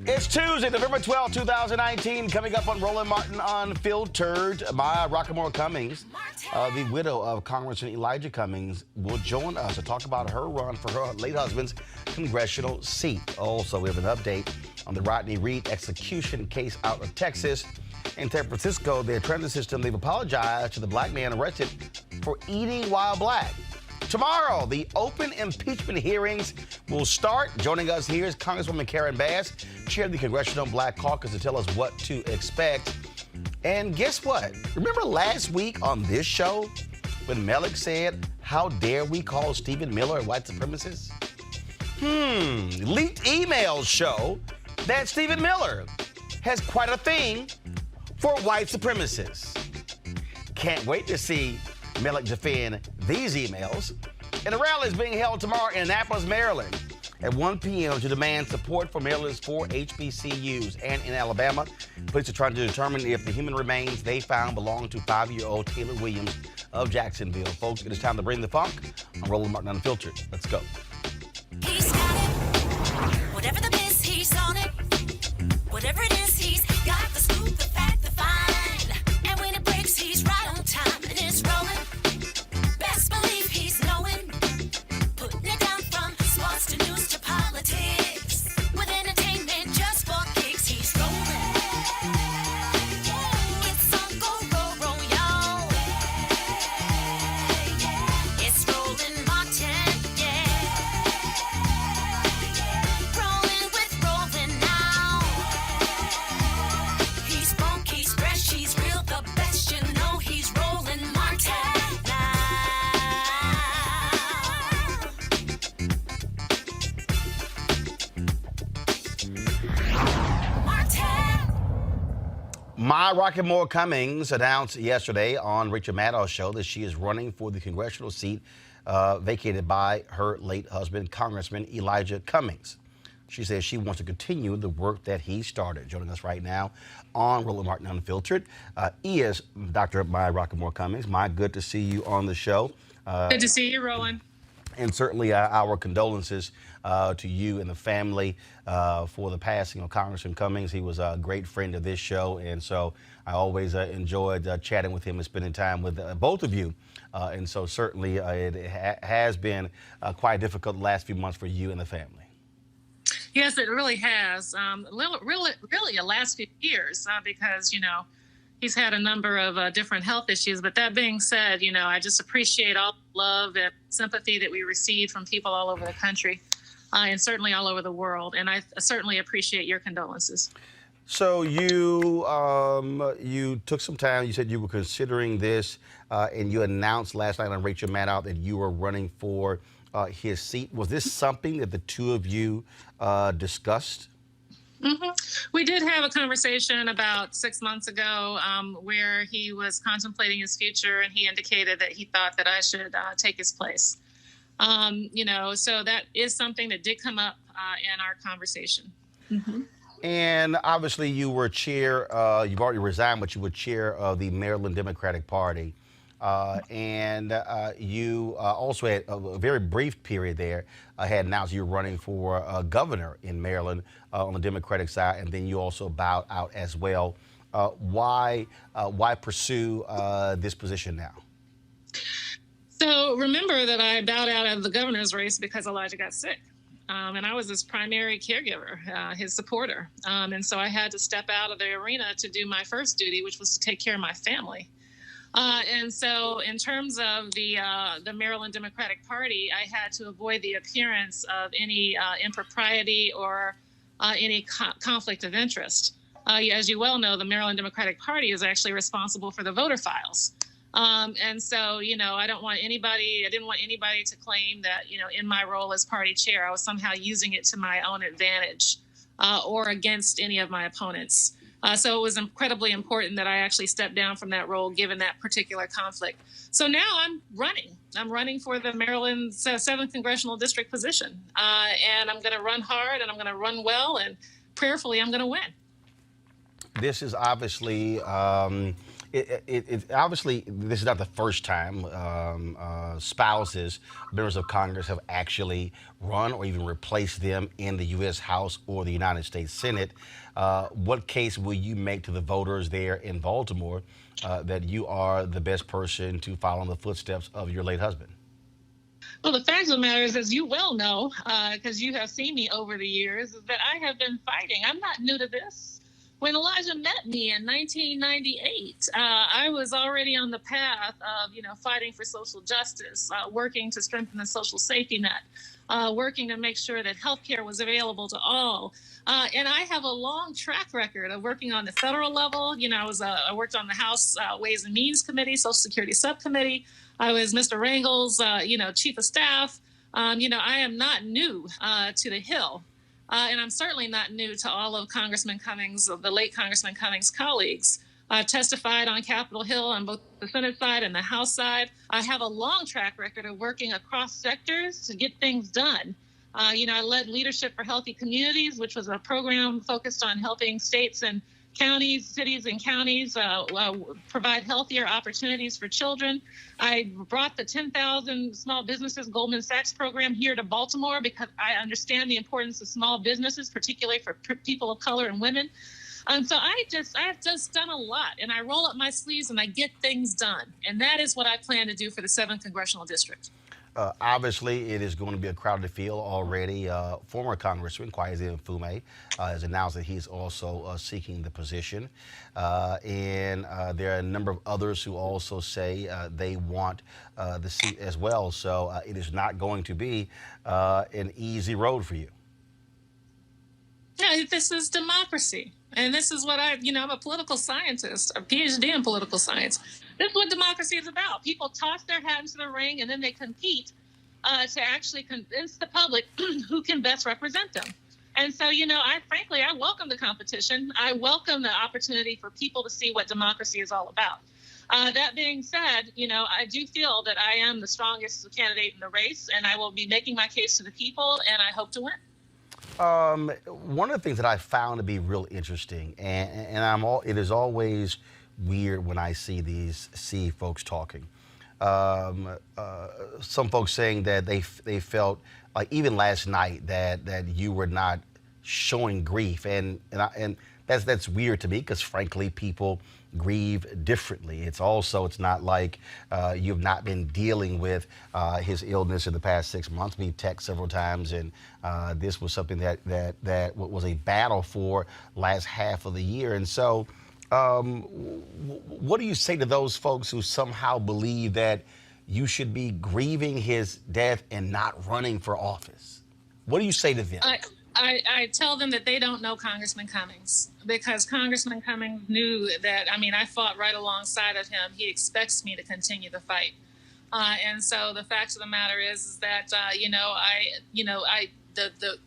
It's Tuesday, November 12, 2019. Coming up on Roland Martin Unfiltered, my Rockamore Cummings, the widow of Congressman Elijah Cummings, will join us to talk about her run for her late husband's congressional seat. Also, we have an update on the Rodney Reed execution case out of Texas. In San Francisco, their transit system, they've apologized to the black man arrested for eating while black. Tomorrow, the open impeachment hearings will start. Joining us here is Congresswoman Karen Bass, chair of the Congressional Black Caucus, to tell us what to expect. And guess what? Remember last week on this show when Melick said, "How dare we call Stephen Miller a white supremacist?" Leaked emails show that Stephen Miller has quite a thing for white supremacists. Can't wait to see Melick defend these emails. And a rally is being held tomorrow in Annapolis, Maryland at 1 p.m. to demand support for Maryland's 4 HBCUs. And in Alabama, police are trying to determine if the human remains they found belong to 5-year-old Taylor Williams of Jacksonville. Folks, it is time to bring the funk. I'm Roland Martin Unfiltered. Let's go. He's got it. Whatever the biz, he's on it. Whatever it is, he's got the scoop, the fact, the find. And when it breaks, he's right on time. And it's rolling. Best believe he's knowing. Putting it down from sports to news to politics. With entertainment just for kicks, he's rolling. It's on go, y'all. It's Roland Martin, Rolling with Roland now. He's funk, he's fresh, he's real, the best, you know he's Roland Martin now. Martin. My Rockamore Cummings announced yesterday on Rachel Maddow's show that she is running for the congressional seat vacated by her late husband, Congressman Elijah Cummings. She says she wants to continue the work that he started. Joining us right now on Roland Martin Unfiltered is Dr. Maya Rockamore Cummings. My, good to see you on the show. Good to see you, Roland. And certainly our condolences to you and the family for the passing of Congressman Cummings. He was a great friend of this show, and so I always enjoyed chatting with him and spending time with both of you. And so certainly it has been quite difficult the last few months for you and the family. Yes, it really has. Really, the last few years, because, he's had a number of different health issues. But that being said, I just appreciate all the love and sympathy that we receive from people all over the country and certainly all over the world. And I certainly appreciate your condolences. So you took some time. You said you were considering this, and you announced last night on Rachel Maddow that you were running for his seat. Was this something that the two of you discussed? Mm-hmm. We did have a conversation about 6 months ago where he was contemplating his future, and he indicated that he thought that I should take his place. So that is something that did come up in our conversation. Mm-hmm. And obviously you were chair, you've already resigned, but you were chair of the Maryland Democratic Party. And you also had a very brief period there, had announced you were running for governor in Maryland on the Democratic side, and then you also bowed out as well. Why pursue this position now? So remember that I bowed out of the governor's race because Elijah got sick. And I was his primary caregiver, his supporter. And so I had to step out of the arena to do my first duty, which was to take care of my family. And so in terms of the Maryland Democratic Party, I had to avoid the appearance of any impropriety or any conflict of interest. As you well know, the Maryland Democratic Party is actually responsible for the voter files. And so, I didn't want anybody to claim that, in my role as party chair, I was somehow using it to my own advantage or against any of my opponents. So it was incredibly important that I actually stepped down from that role, given that particular conflict. So now I'm running. I'm running for the Maryland 7th Congressional District position. And I'm going to run hard, and I'm going to run well, and prayerfully, I'm going to win. This is obviously, Obviously, this is not the first time spouses, members of Congress, have actually run or even replaced them in the U.S. House or the United States Senate. What case will you make to the voters there in Baltimore that you are the best person to follow in the footsteps of your late husband? Well, the fact of the matter is, as you well know, because you have seen me over the years, is that I have been fighting. I'm not new to this. When Elijah met me in 1998, I was already on the path of, fighting for social justice, working to strengthen the social safety net, working to make sure that health care was available to all. And I have a long track record of working on the federal level. I worked on the House Ways and Means Committee, Social Security Subcommittee. I was Mr. Rangel's, chief of staff. I am not new to the Hill. And I'm certainly not new to all of Congressman Cummings, the late Congressman Cummings' colleagues. I've testified on Capitol Hill on both the Senate side and the House side. I have a long track record of working across sectors to get things done. I led Leadership for Healthy Communities, which was a program focused on helping states and counties, cities and counties provide healthier opportunities for children. I brought the 10,000 Small Businesses Goldman Sachs program here to Baltimore because I understand the importance of small businesses, particularly for people of color and women. So I've just done a lot, and I roll up my sleeves and I get things done. And that is what I plan to do for the 7th Congressional District. Obviously, it is going to be a crowded field already. Former Congressman Kwesi Mfume has announced that he's also seeking the position. And there are a number of others who also say they want the seat as well. So it is not going to be an easy road for you. Yeah, this is democracy. And this is what I'm a political scientist, a PhD in political science. This is what democracy is about. People toss their hat into the ring and then they compete to actually convince the public who can best represent them. And so, I welcome the competition. I welcome the opportunity for people to see what democracy is all about. That being said, I do feel that I am the strongest candidate in the race, and I will be making my case to the people, and I hope to win. One of the things that I found to be real interesting, and it is always weird when I see folks talking. Some folks saying that they felt like even last night that you were not showing grief, and that's weird to me because frankly people grieve differently. It's not like you've not been dealing with his illness in the past 6 months. We've texted several times, and this was something that was a battle for last half of the year. And so what do you say to those folks who somehow believe that you should be grieving his death and not running for office? What do you say to them? I tell them that they don't know Congressman Cummings, because Congressman Cummings knew that, I fought right alongside of him. He expects me to continue the fight. And so the fact of the matter is that, I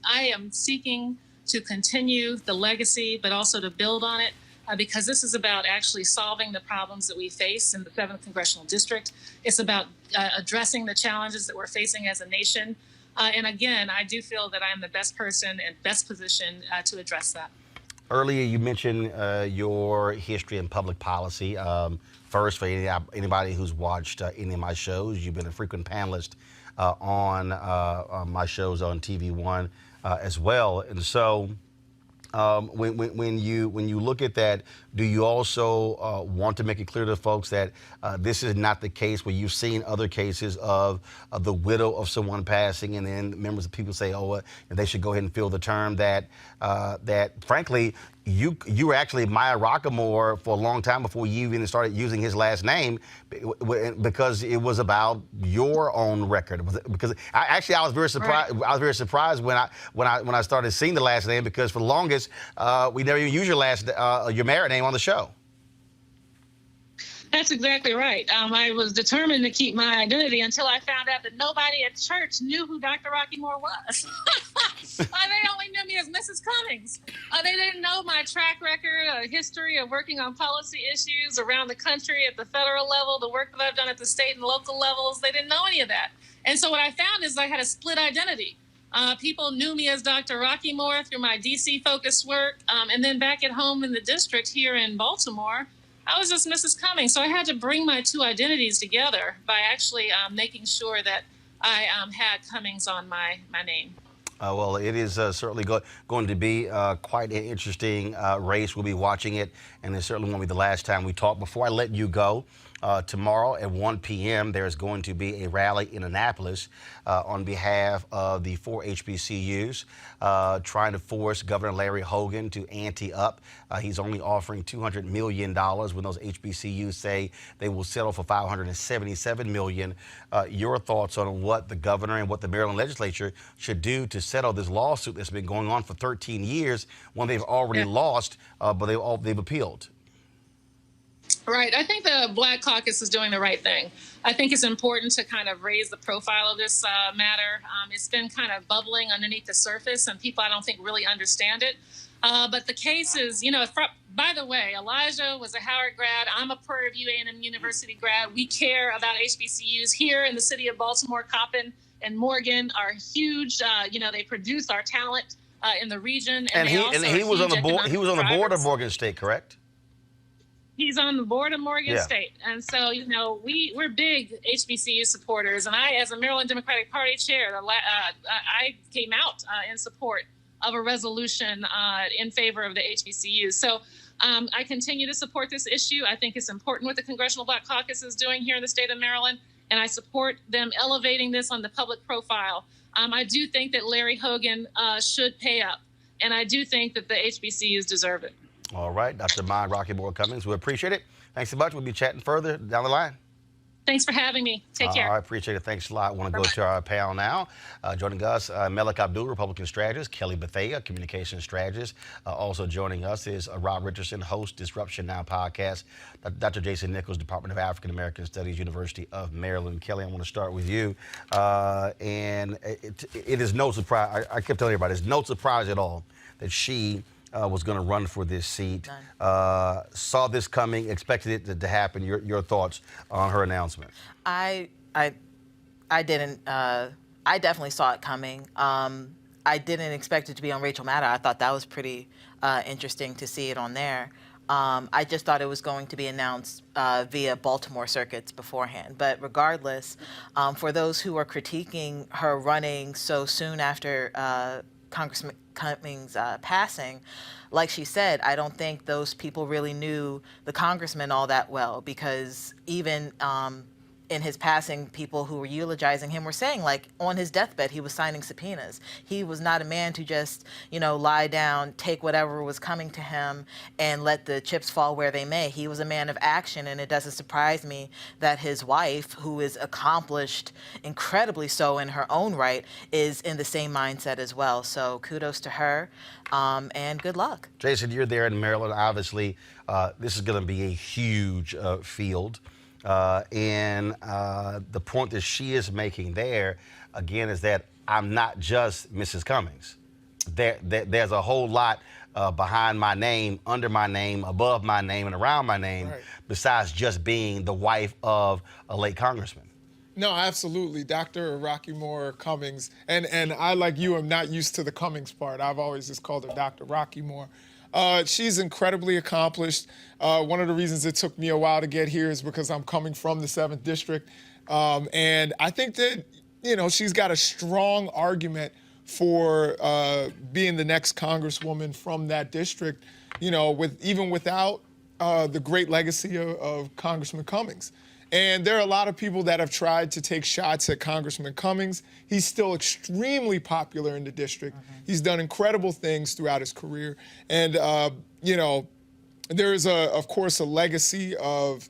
am seeking to continue the legacy, but also to build on it, because this is about actually solving the problems that we face in the 7th Congressional District. It's about addressing the challenges that we're facing as a nation. And again, I do feel that I am the best person and best position to address that. Earlier, you mentioned your history in public policy. First, for anybody who's watched any of my shows, you've been a frequent panelist on my shows on TV One as well. And so, when you look at that, do you also want to make it clear to folks that this is not the case where you've seen other cases of the widow of someone passing, and then members of people say, they should go ahead and fill the term, that frankly you were actually Maya Rockamore for a long time before you even started using his last name, because it was about your own record. Because I was very surprised. Right. I was very surprised when I started seeing the last name, because for the longest we never even used your married name on the show. That's exactly right. I was determined to keep my identity until I found out that nobody at church knew who Dr. Rocky Moore was. They only knew me as Mrs. Cummings. They didn't know my track record, a history of working on policy issues around the country at the federal level, the work that I've done at the state and local levels. They didn't know any of that. And so what I found is I had a split identity. People knew me as Dr. Rocky Moore through my D.C. focused work. And then back at home in the district here in Baltimore, I was just Mrs. Cummings. So I had to bring my two identities together by actually making sure that I had Cummings on my name. Well, it is certainly going to be quite an interesting race. We'll be watching it, and it certainly won't be the last time we talk. Before I let you go, tomorrow at 1 p.m., there's going to be a rally in Annapolis on behalf of the 4 HBCUs, trying to force Governor Larry Hogan to ante up. He's only offering $200 million when those HBCUs say they will settle for $577 million. Your thoughts on what the governor and what the Maryland legislature should do to settle this lawsuit that's been going on for 13 years when they've already lost, but they've appealed? Right. I think the Black Caucus is doing the right thing. I think it's important to kind of raise the profile of this matter. It's been kind of bubbling underneath the surface, and people, I don't think, really understand it. But the case is, by the way, Elijah was a Howard grad. I'm a Prairie View A&M University grad. We care about HBCUs here in the city of Baltimore. Coppin and Morgan are huge. They produce our talent in the region. And he was on the board. He was on the board of Morgan State, correct? He's on the board of Morgan State. And so, we're big HBCU supporters. And I, as a Maryland Democratic Party chair, I came out in support of a resolution in favor of the HBCUs. So I continue to support this issue. I think it's important what the Congressional Black Caucus is doing here in the state of Maryland. And I support them elevating this on the public profile. I do think that Larry Hogan should pay up. And I do think that the HBCUs deserve it. All right, Dr. Maya Cummings, we appreciate it. Thanks so much. We'll be chatting further down the line. Thanks for having me. Take care. I appreciate it. Thanks a lot. I want to go to our panel now. Joining us, Melik Abdul, Republican strategist, Kelly Bethea, communications strategist. Also joining us is Rob Richardson, host, Disruption Now podcast. Dr. Jason Nichols, Department of African American Studies, University of Maryland. Kelly, I want to start with you. And it is no surprise. I kept telling everybody, it's no surprise at all that she was going to run for this seat. Saw this coming, expected it to happen. Your thoughts on her announcement? I didn't. I definitely saw it coming. I didn't expect it to be on Rachel Maddow. I thought that was pretty interesting to see it on there. I just thought it was going to be announced via Baltimore circuits beforehand. But regardless, for those who are critiquing her running so soon after Congressman Cummings' passing, like she said, I don't think those people really knew the congressman all that well, because even in his passing, people who were eulogizing him were saying, like, on his deathbed, he was signing subpoenas. He was not a man to just, lie down, take whatever was coming to him, and let the chips fall where they may. He was a man of action, and it doesn't surprise me that his wife, who is accomplished, incredibly so in her own right, is in the same mindset as well. So kudos to her, and good luck. Jason, you're there in Maryland. Obviously, this is going to be a huge field. And the point that she is making there, again, is that I'm not just Mrs. Cummings. There's a whole lot behind my name, under my name, above my name, and around my name, besides just being the wife of a late congressman. No, absolutely. Dr. Rocky Moore Cummings. And I, like you, am not used to the Cummings part. I've always just called her Dr. Rocky Moore. She's incredibly accomplished. One of the reasons it took me a while to get here is because I'm coming from the 7th District. And I think that, she's got a strong argument for being the next congresswoman from that district, even without the great legacy of Congressman Cummings. And there are a lot of people that have tried to take shots at Congressman Cummings. He's still extremely popular in the district. He's done incredible things throughout his career. And, there is, of course, a legacy of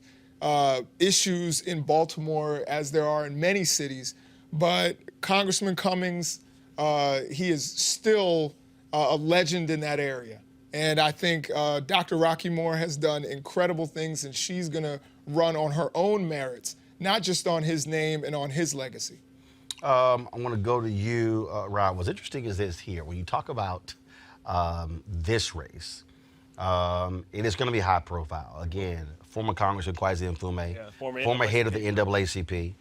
issues in Baltimore, as there are in many cities. But Congressman Cummings, he is still a legend in that area. And I think Dr. Rocky Moore has done incredible things, and she's going to run on her own merits, not just on his name and on his legacy. I want to go to you, Rob. What's interesting is this here. When you talk about this race, it is going to be high profile. Again, former Congressman Kwesi Mfume, former head of the NAACP.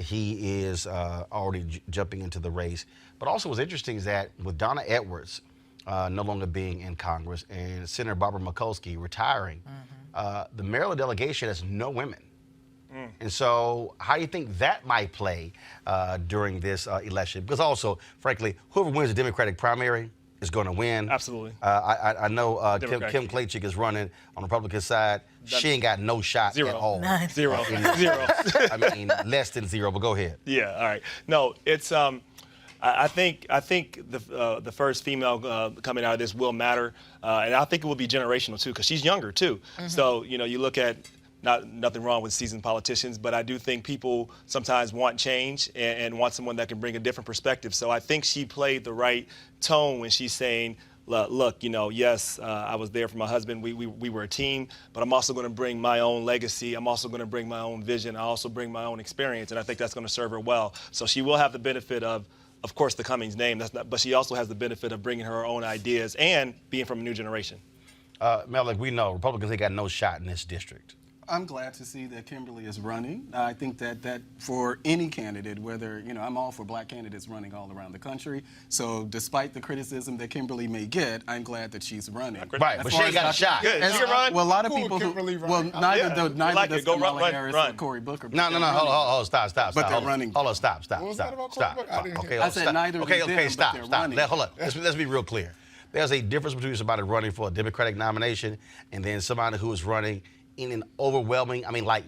He is already jumping into the race. But also what's interesting is that with Donna Edwards no longer being in Congress and Senator Barbara Mikulski retiring, the Maryland delegation has no women. And so how do you think that might play during this election? Because also, frankly, whoever wins the Democratic primary is going to win. Absolutely. I know Kim Klachik is running on the Republican side. She ain't got no shot at all. None. Zero. I mean, less than zero, but go ahead. Yeah, all right. No, it's I think the first female coming out of this will matter, and I think it will be generational too, because she's younger too. So you look at nothing wrong with seasoned politicians, but I do think people sometimes want change and want someone that can bring a different perspective. So I think she played the right tone when she's saying, look, yes, I was there for my husband. We were a team, but I'm also going to bring my own legacy. I'm also going to bring my own vision. I also bring my own experience, and I think that's going to serve her well. So she will have the benefit of course, the Cummings name. But she also has the benefit of bringing her own ideas and being from a new generation. Mel, like we know, Republicans ain't got no shot in this district. I'm glad to see that Kimberly is running. I think that for any candidate, whether, I'm all for black candidates running all around the country. So despite the criticism that Kimberly may get, I'm glad that she's running. Right, but she ain't got a shot. Good. She can run. Well, a lot of Cool, people Kimberly who, running. well, neither like does it. Go Kamala run, Harris run. or Cory Booker. No, hold, stop. But they're hold on. running. Hold on, stop. What was that about Cory Stop. Booker? I didn't hear. Okay, I said stop. neither of Okay, them, but stop. they're running. Hold on. Let's be real clear. There's a difference between somebody running for a Democratic nomination and then somebody who is running in an overwhelming,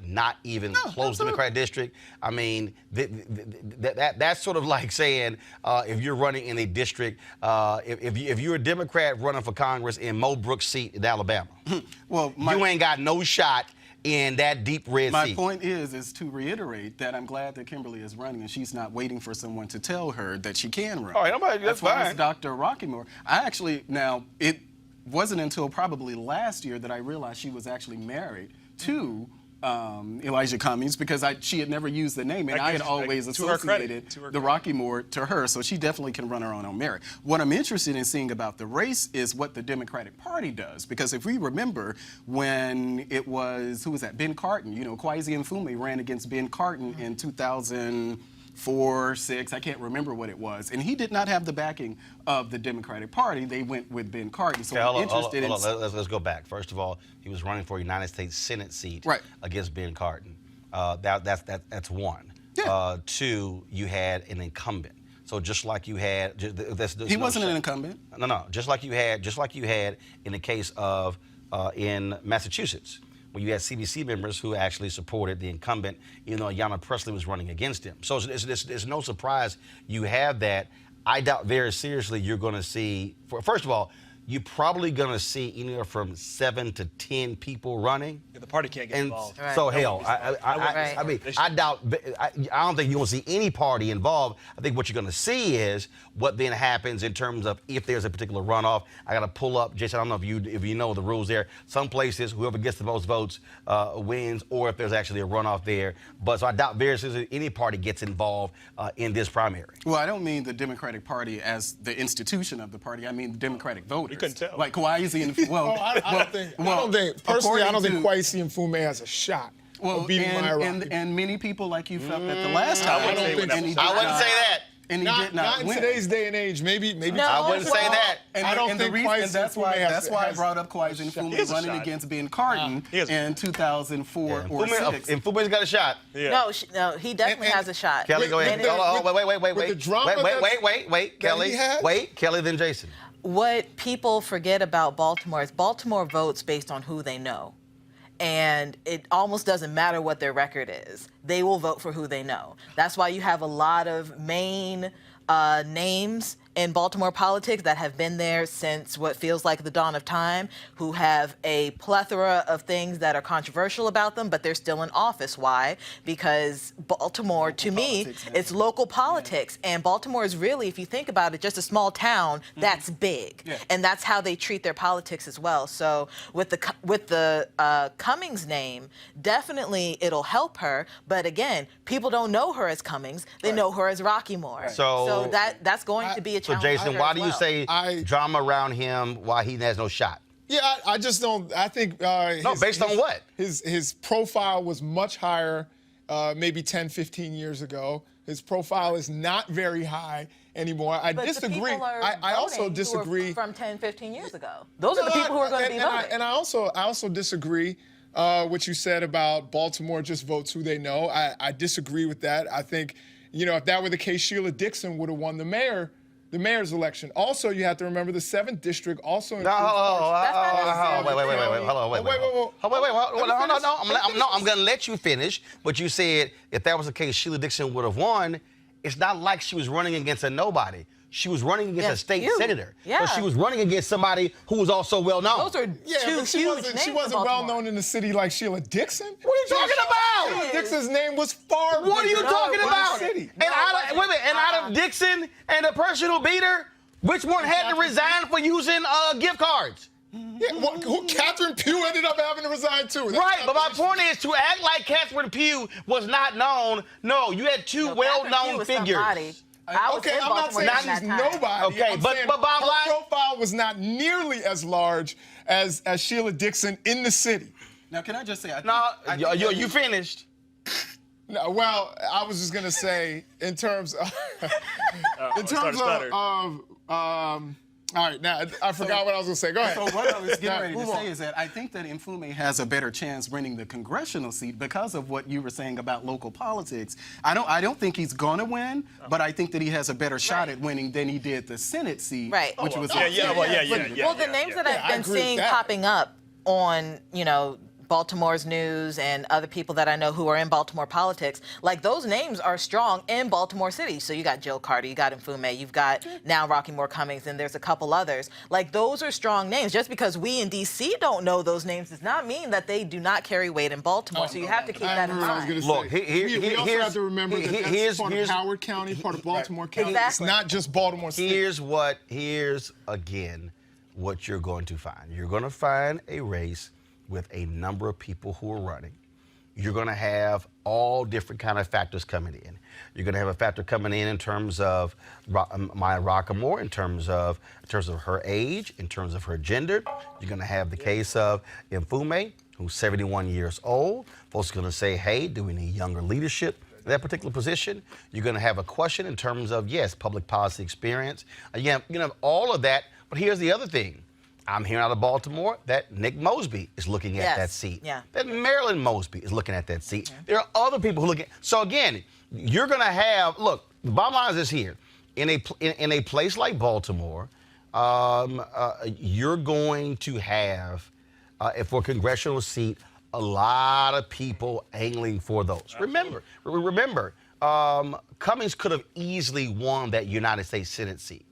not even close Democratic district. I mean, that's sort of like saying if you're running in a district, if you're a Democrat running for Congress in Mo Brooks' seat in Alabama, Well, you ain't got no shot in that deep red My seat. point is to reiterate that I'm glad that Kimberly is running and she's not waiting for someone to tell her that she can run. All right, that's as far fine. as Dr. Rockymore, it wasn't until probably last year that I realized she was actually married to Elijah Cummings, because she had never used the name, and I had always associated the Rockymore to her, so she definitely can run her own merit. What I'm interested in seeing about the race is what the Democratic Party does, because if we remember when it was, who was that, Ben Carton, Kwesi Mfume ran against Ben Carton in 2004, 6, I can't remember what it was, and he did not have the backing of the Democratic Party. They went with Ben Carton. So I'm interested in. Let's go back. First of all, he was running for a United States Senate seat against Ben Carton. That's one. Yeah. Two, you had an incumbent. So just like you had, he wasn't an incumbent. No. Just like you had in the case of in Massachusetts, when you had CBC members who actually supported the incumbent, even though Ayanna Pressley was running against him. So it's no surprise you have that. I doubt very seriously you're going to see, first of all, you're probably going to see anywhere from 7 to 10 people running. Yeah, the party can't get involved. So hell, I doubt. I don't think you're going to see any party involved. I think what you're going to see is what then happens in terms of if there's a particular runoff. I got to pull up, Jason. I don't know if you know the rules there. Some places, whoever gets the most votes wins, or if there's actually a runoff there. But so I doubt very seriously any party gets involved in this primary. Well, I don't mean the Democratic Party as the institution of the party. I mean the Democratic voters. You couldn't tell. Like Kwesi and I don't think Kwesi Mfume has a shot. Well, and many people like you felt that the last time. I wouldn't say that. And he did not in win. today's day and age, maybe. No, I wouldn't say that. I don't think Kwesi that's why I has brought up Kwesi Mfume running against Ben Carton in 2004 or 6. And Mfume's got a shot. Yeah. No, he definitely has a shot. Kelly, go ahead. Wait, Kelly. Wait, Kelly, then Jason. What people forget about Baltimore is Baltimore votes based on who they know. And it almost doesn't matter what their record is. They will vote for who they know. That's why you have a lot of main names in Baltimore politics that have been there since what feels like the dawn of time, who have a plethora of things that are controversial about them, but they're still in office. Why? Because Baltimore, to me, it's local politics. And Baltimore is really, if you think about it, just a small town that's big. Yeah. And that's how they treat their politics as well. So with the Cummings name, definitely it'll help her. But again, people don't know her as Cummings. They know her as Rockymore. So that's going to be a challenge. So Jason, why do you say drama around him? Why he has no shot? Yeah, I just don't. I think. Based on what? His profile was much higher, maybe 10, 15 years ago. His profile is not very high anymore. I disagree. I also disagree. From 10, 15 years ago. Those are the people who are going to be voting. And I also disagree what you said about Baltimore just votes who they know. I disagree with that. I think, if that were the case, Sheila Dixon would have won the mayor's election. Also, you have to remember the 7th district also includes... Wait. I'm going to let you finish. But you said if that was the case, Sheila Dixon would have won. It's not like she was running against a nobody. She was running against a state senator. Yeah. So she was running against somebody who was also well known. Those are two she huge names. she wasn't in well Baltimore. known in the city like Sheila Dixon. What are you talking about? Sheila Dixon's name was far What are you bigger talking than about? the city. And out of Dixon and the person who beat her, which one had to resign for using gift cards? Catherine Pugh ended up having to resign too. Right, but my point is to act like Catherine Pugh was not known. No, you had two well-known figures. I'm not saying she's nobody. Okay, but bottom line, her profile was not nearly as large as Sheila Dixon in the city. Now, can I just say, you finished. No, well, I was just gonna say in terms of all right, now I forgot what I was gonna say. Go ahead. So what I was getting ready to say is that I think that Mfume has a better chance winning the congressional seat because of what you were saying about local politics. I don't think he's gonna win, but I think that he has a better shot at winning than he did the Senate seat, which was the names that I've been seeing popping up on, Baltimore's news and other people that I know who are in Baltimore politics, like those names are strong in Baltimore City. So you got Jill Carter, you got Mfume, you've got now Rocky Moore Cummings, and there's a couple others. Like those are strong names. Just because we in D.C. don't know those names does not mean that they do not carry weight in Baltimore. So you have to keep that in mind. Look, we also have to remember that that's part of Howard County, part of Baltimore County. Exactly. It's not just Baltimore City. Here's again what you're going to find. You're going to find a race with a number of people who are running. You're going to have all different kind of factors coming in. You're going to have a factor coming in terms of Maya Rockmore, in terms of her age, in terms of her gender. You're going to have the case of Mfume, who's 71 years old. Folks are going to say, hey, do we need younger leadership in that particular position? You're going to have a question in terms of, yes, public policy experience. Again, you're going to have all of that. But here's the other thing. I'm hearing out of Baltimore that Nick Mosby is looking at that seat. Yeah. That Marilyn Mosby is looking at that seat. There are other people who look at. So again, you're going to have. Look, the bottom line is this here: in a place like Baltimore, you're going to have, for a congressional seat, a lot of people angling for those. Remember, Cummings could have easily won that United States Senate seat,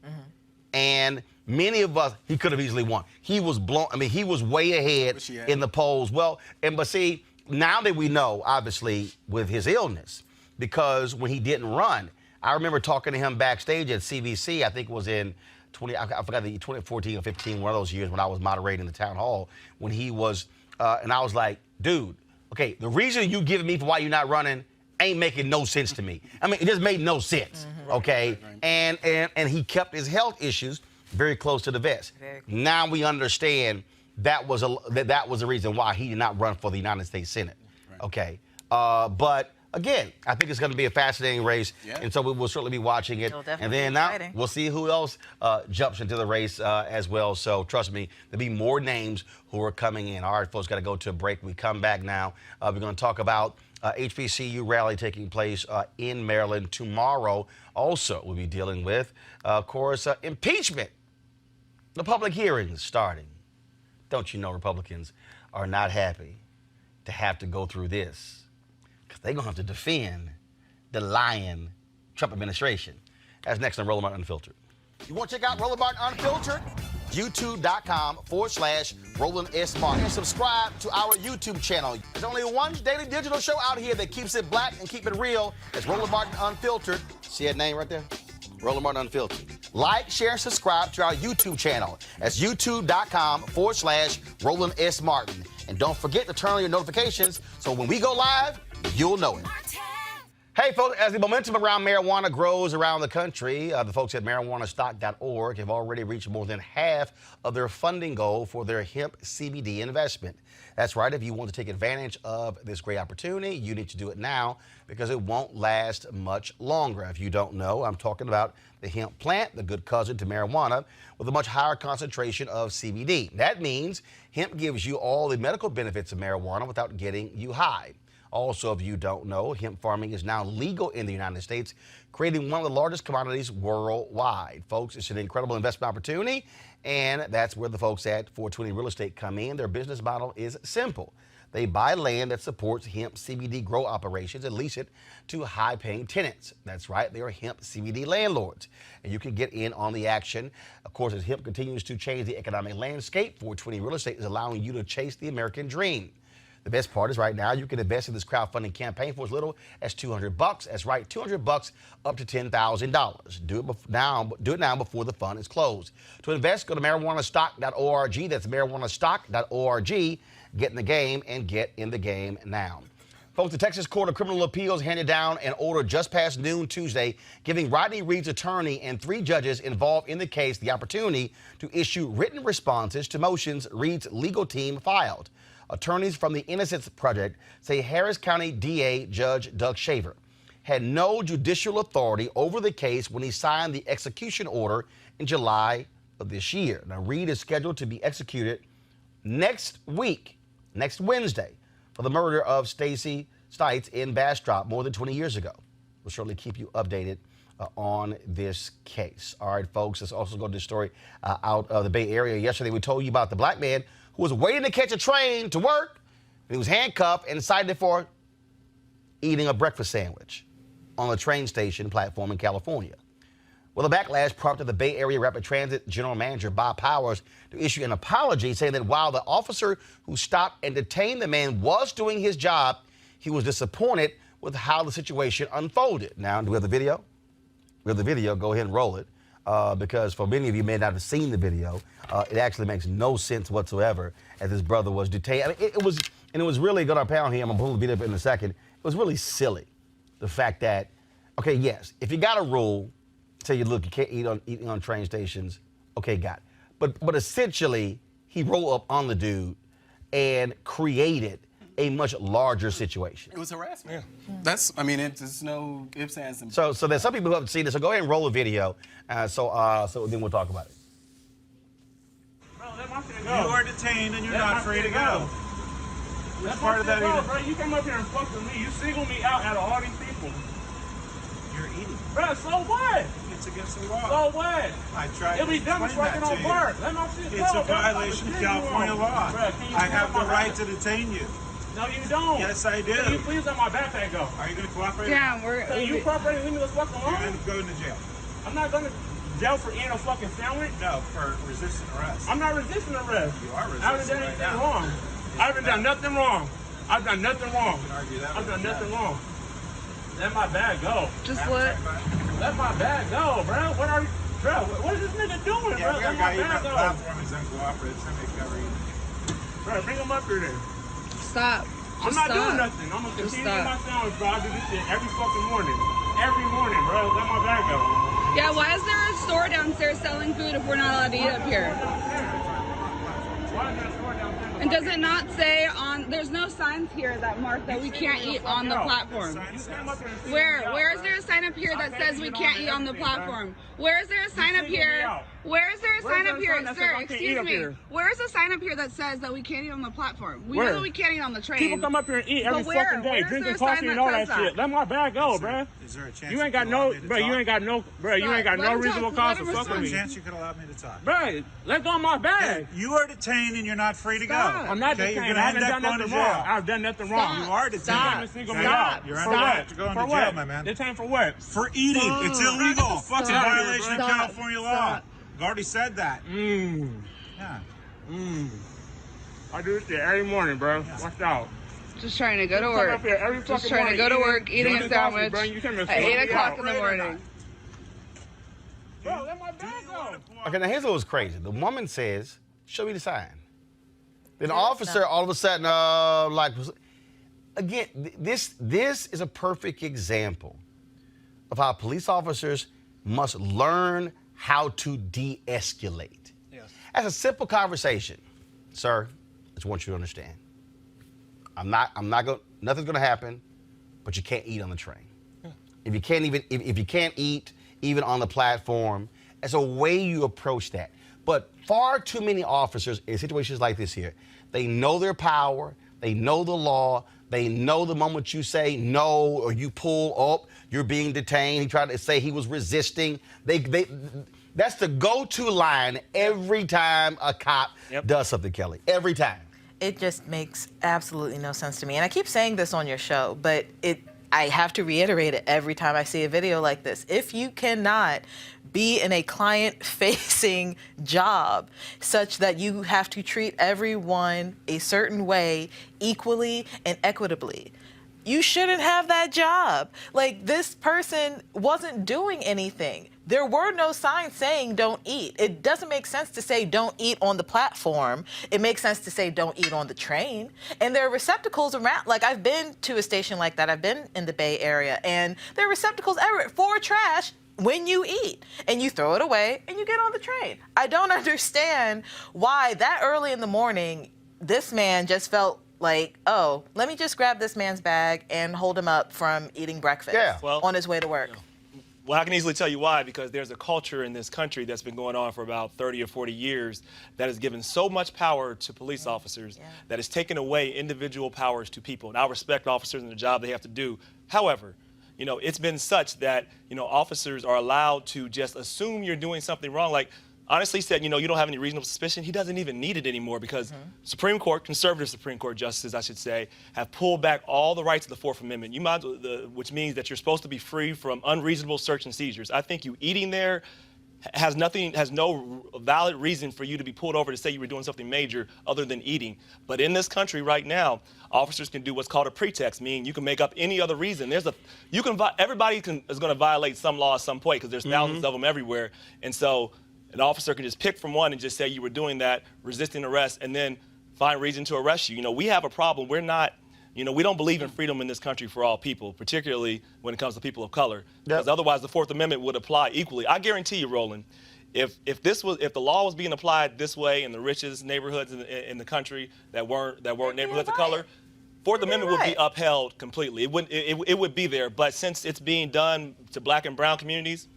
and many of us, he could have easily won. He was blown. I mean, he was way ahead in the polls. Well, but see, now that we know, obviously, with his illness, because when he didn't run, I remember talking to him backstage at CBC. I think it was in 2014 or 15, one of those years when I was moderating the town hall. When he was, and I was like, dude, okay, the reason you giving me for why you're not running ain't making no sense to me. I mean, it just made no sense. Okay, and he kept his health issues very close to the vest. Now we understand that was the reason why he did not run for the United States Senate. Okay, but again, I think it's going to be a fascinating race, and so we will certainly be watching it. And then now we'll see who else jumps into the race as well. So trust me, there'll be more names who are coming in. All right, folks, got to go to a break. We come back now. We're going to talk about HBCU rally taking place in Maryland tomorrow. Also, we'll be dealing with, of course, impeachment. The public hearings starting. Don't you know Republicans are not happy to have to go through this, because they're going to have to defend the lying Trump administration. That's next on Roland Martin Unfiltered. You want to check out Roland Martin Unfiltered? YouTube.com/Roland S. Martin. And subscribe to our YouTube channel. There's only one daily digital show out here that keeps it black and keep it real. It's Roland Martin Unfiltered. See that name right there? Roland Martin Unfiltered. Like, share, and subscribe to our YouTube channel. That's youtube.com/Roland S. Martin. And don't forget to turn on your notifications so when we go live, you'll know it. Hey, folks, as the momentum around marijuana grows around the country, the folks at marijuanastock.org have already reached more than half of their funding goal for their hemp CBD investment. That's right. If you want to take advantage of this great opportunity, you need to do it now because it won't last much longer. If you don't know, I'm talking about the hemp plant, the good cousin to marijuana, with a much higher concentration of CBD. That means hemp gives you all the medical benefits of marijuana without getting you high. Also, if you don't know, hemp farming is now legal in the United States, creating one of the largest commodities worldwide. Folks, it's an incredible investment opportunity, and that's where the folks at 420 Real Estate come in. Their business model is simple. They buy land that supports hemp CBD grow operations and lease it to high-paying tenants. That's right, they are hemp CBD landlords, and you can get in on the action. Of course, as hemp continues to change the economic landscape, 420 Real Estate is allowing you to chase the American dream. The best part is right now you can invest in this crowdfunding campaign for as little as $200. That's right, $200 up to $10,000. Do it now before the fund is closed. To invest, go to marijuanastock.org. That's marijuanastock.org. Get in the game and get in the game now. Folks, the Texas Court of Criminal Appeals handed down an order just past noon Tuesday, giving Rodney Reed's attorney and 3 judges involved in the case the opportunity to issue written responses to motions Reed's legal team filed. Attorneys from the Innocence Project say Harris County DA Judge Doug Shaver had no judicial authority over the case when he signed the execution order in July of this year. Now, Reed is scheduled to be executed next week, next Wednesday, for the murder of Stacy Stites in Bastrop more than 20 years ago. We'll certainly keep you updated on this case. All right, folks, let's also go to this story out of the Bay Area. Yesterday, we told you about the black man who was waiting to catch a train to work. He was handcuffed and cited for eating a breakfast sandwich on a train station platform in California. Well, the backlash prompted the Bay Area Rapid Transit General Manager Bob Powers to issue an apology, saying that while the officer who stopped and detained the man was doing his job, he was disappointed with how the situation unfolded. Now, do we have the video? We have the video. Go ahead and roll it. Because for many of you may not have seen the video, it actually makes no sense whatsoever as his brother was detained. I mean, it was really going to pound him. I'm going to pull the video up in a second. It was really silly, the fact that, okay, yes, if you got a rule, say you look, you can't eat on train stations, okay, got it. But essentially, he rolled up on the dude and created a much larger situation. It was harassment. Yeah. That's, I mean, it's no ifs, ands, and So there's some people who haven't seen this, so go ahead and roll a video, so then we'll talk about it. Bro, let my shit go. You are detained and you're not free to go. That's part of that either. Bro, you came up here and fucked with me. You singled me out out of all these people. You're eating. Bro, so what? It's against the law. So what? I tried to explain that to you. It's a violation of California law. I have the right to detain you. No, you don't. Yes, I do. Can you please let my backpack go? Are you going to cooperate? Yeah, we're... you cooperating with me? Let's fuck along. You're going to go into jail. I'm not going to jail for eating a fucking sandwich? No, for resisting arrest. I'm not resisting arrest. You are resisting. I haven't done anything wrong. I haven't done nothing wrong. I've done nothing wrong. I've done nothing wrong. Let my bag go. Just let my bag go, bro. What are you... Bro, what is this nigga doing, bro? Let my bag go. Platform is uncooperative. Somebody's got to read. Bro, bring him up here then. Stop. I'm not doing nothing. I'm going to continue my sandwich, bro. I do this shit every fucking morning. Every morning, bro. Let my bag go. Yeah, why is there a store downstairs selling food if we're not allowed to eat up here? Why is there a store downstairs? And does it not say on, there's no signs here that mark that we can't eat on the platform? Where is there a sign up here that says we can't eat on the platform? Where is there a sign up here? Where is there a sign up here, sir? Excuse me. Where is a sign up here that says that we can't eat on the platform? We know that we can't eat on the train. People come up here and eat every fucking day, drinking coffee and all that shit. Let my bag go, bro. Is there a chance you ain't got no, bro? You ain't got no, bro. You ain't got no reasonable cause to fuck with me. Is there a chance you could allow me to talk, bro? Let go of my bag. You are detained and you're not free to go. I'm not detained. I haven't done nothing wrong. I've done nothing wrong. You are detained. Stop. You're under right to go into jail, my man. Detained for what? For eating. It's illegal. It's a violation of California law. I've already said that. Yeah. I do this shit every morning, bro. Watch out. Just trying to go to work. Just trying to go to work, eating a sandwich at 8 o'clock in the morning. Bro, let my bag go. Okay, now here's what was crazy. The woman says, show me the sign. Then the officer all of a sudden, again, this is a perfect example of how police officers must learn how to de-escalate. Yes. As a simple conversation, sir, I just want you to understand. Nothing's gonna happen, but you can't eat on the train. Yeah. If you can't eat even on the platform, it's a way you approach that. But far too many officers in situations like this here, they know their power, they know the law, they know the moment you say no or you pull up, you're being detained. He tried to say he was resisting. That's the go-to line every time a cop does something, Kelly. Every time. It just makes absolutely no sense to me. And I keep saying this on your show, but I have to reiterate it every time I see a video like this. If you cannot be in a client-facing job such that you have to treat everyone a certain way equally and equitably, you shouldn't have that job. Like, this person wasn't doing anything. There were no signs saying don't eat. It doesn't make sense to say don't eat on the platform. It makes sense to say don't eat on the train. And there are receptacles around. Like, I've been to a station like that. I've been in the Bay Area, and there are receptacles everywhere for trash when you eat. And you throw it away, and you get on the train. I don't understand why that early in the morning, this man just felt like, oh, let me just grab this man's bag and hold him up from eating breakfast on his way to work. Well, I can easily tell you why, because there's a culture in this country that's been going on for about 30 or 40 years that has given so much power to police officers that has taken away individual powers to people. And I respect officers and the job they have to do. However, it's been such that, officers are allowed to just assume you're doing something wrong. Like, honestly said, you don't have any reasonable suspicion. He doesn't even need it anymore because Supreme Court, conservative Supreme Court justices, I should say, have pulled back all the rights of the Fourth Amendment. Which means that you're supposed to be free from unreasonable search and seizures. I think you eating there has no valid reason for you to be pulled over to say you were doing something major other than eating. But in this country right now, officers can do what's called a pretext, meaning you can make up any other reason. Everybody is going to violate some law at some point because there's thousands of them everywhere, and so an officer can just pick from one and just say you were doing that, resisting arrest, and then find reason to arrest you. We have a problem. We don't believe in freedom in this country for all people, particularly when it comes to people of color. Because otherwise the Fourth Amendment would apply equally. I guarantee you, Roland, if the law was being applied this way in the richest neighborhoods in the country that weren't neighborhoods of color, Fourth Amendment would be upheld completely. It would be there. But since it's being done to black and brown communities,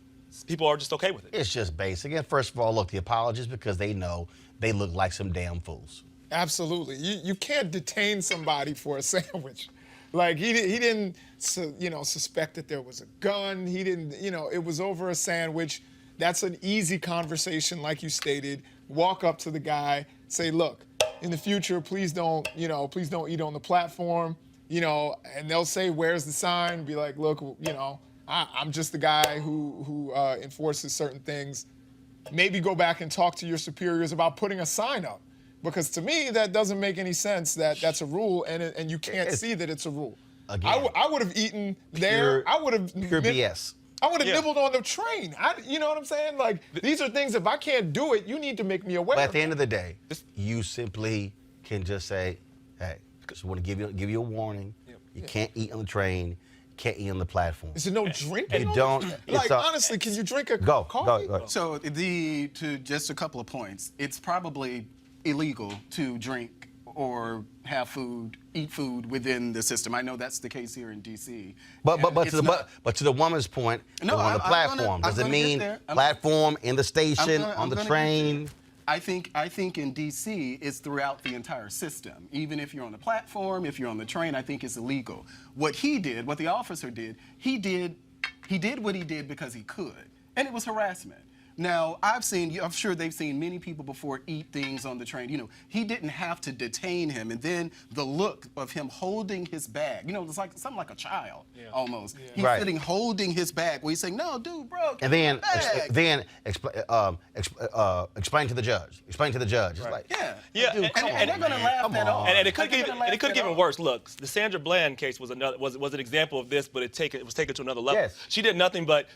people are just okay with it. It's just basic. And first of all, look, the apologies because they know they look like some damn fools. Absolutely. You can't detain somebody for a sandwich. Like, he didn't, suspect that there was a gun. He didn't, it was over a sandwich. That's an easy conversation, like you stated. Walk up to the guy, say, look, in the future, please don't eat on the platform, and they'll say, where's the sign? Be like, look, I'm just the guy who enforces certain things. Maybe go back and talk to your superiors about putting a sign up. Because to me, that doesn't make any sense that that's a rule and you can't see that it's a rule. Again, I would have eaten there. I would have pure BS. I would have nibbled on the train. You know what I'm saying? Like, these are things, if I can't do it, you need to make me aware. But at the end of the day, you simply can just say, hey, just want to give you a warning. You can't eat on the train. Can't eat on the platform. Is there no drinking? You don't. Honestly, can you drink a coffee? Go. So to just a couple of points, it's probably illegal to drink or have food, eat food within the system. I know that's the case here in D.C. But to the woman's point, on the platform, does it mean platform in the station, on the train? I think in D.C. it's throughout the entire system. Even if you're on the platform, if you're on the train, I think it's illegal. What the officer did, he did what he did because he could, and it was harassment. Now, I'm sure they've seen many people before eat things on the train. He didn't have to detain him. And then the look of him holding his bag, it's like something like a child almost. Yeah. He's sitting holding his bag where he's saying, no, dude, bro. And then explain to the judge. Explain to the judge. It's like, dude, and they're going to laugh that off. And it could get even worse. Look, the Sandra Bland case was an example of this, but it was taken to another level. Yes. She did nothing but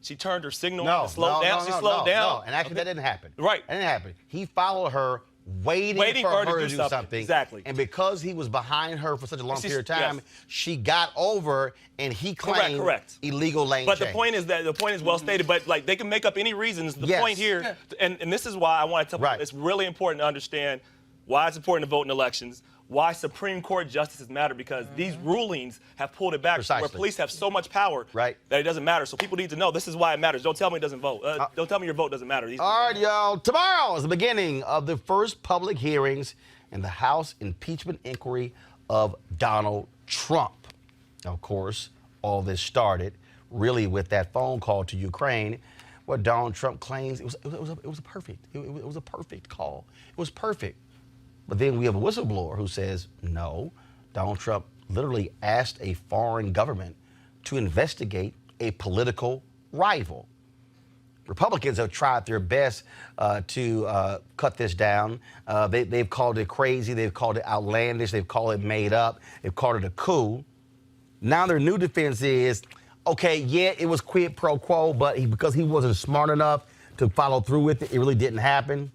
she turned her signal and slowed down. No. And actually, that didn't happen. Right. That didn't happen. He followed her waiting for her to do something. Exactly. And because he was behind her for such a long period of time, yes. she got over and he claimed correct. illegal lane But change. the point is well stated, but like they can make up any reasons. The point here, and this is why I want to tell it's really important to understand why it's important to vote in elections, why Supreme Court justices matter, because these rulings have pulled it back where police have so much power that it doesn't matter. So people need to know this is why it matters. Don't tell me it doesn't vote. Don't tell me your vote doesn't matter. All right, y'all. Tomorrow is the beginning of the first public hearings in the House impeachment inquiry of Donald Trump. Now, of course, all this started really with that phone call to Ukraine, where Donald Trump claims it was a perfect call. It was perfect. But then we have a whistleblower who says, no, Donald Trump literally asked a foreign government to investigate a political rival. Republicans have tried their best to cut this down. They've called it crazy. They've called it outlandish. They've called it made up. They've called it a coup. Now their new defense is, okay, yeah, it was quid pro quo, but because he wasn't smart enough to follow through with it, it really didn't happen.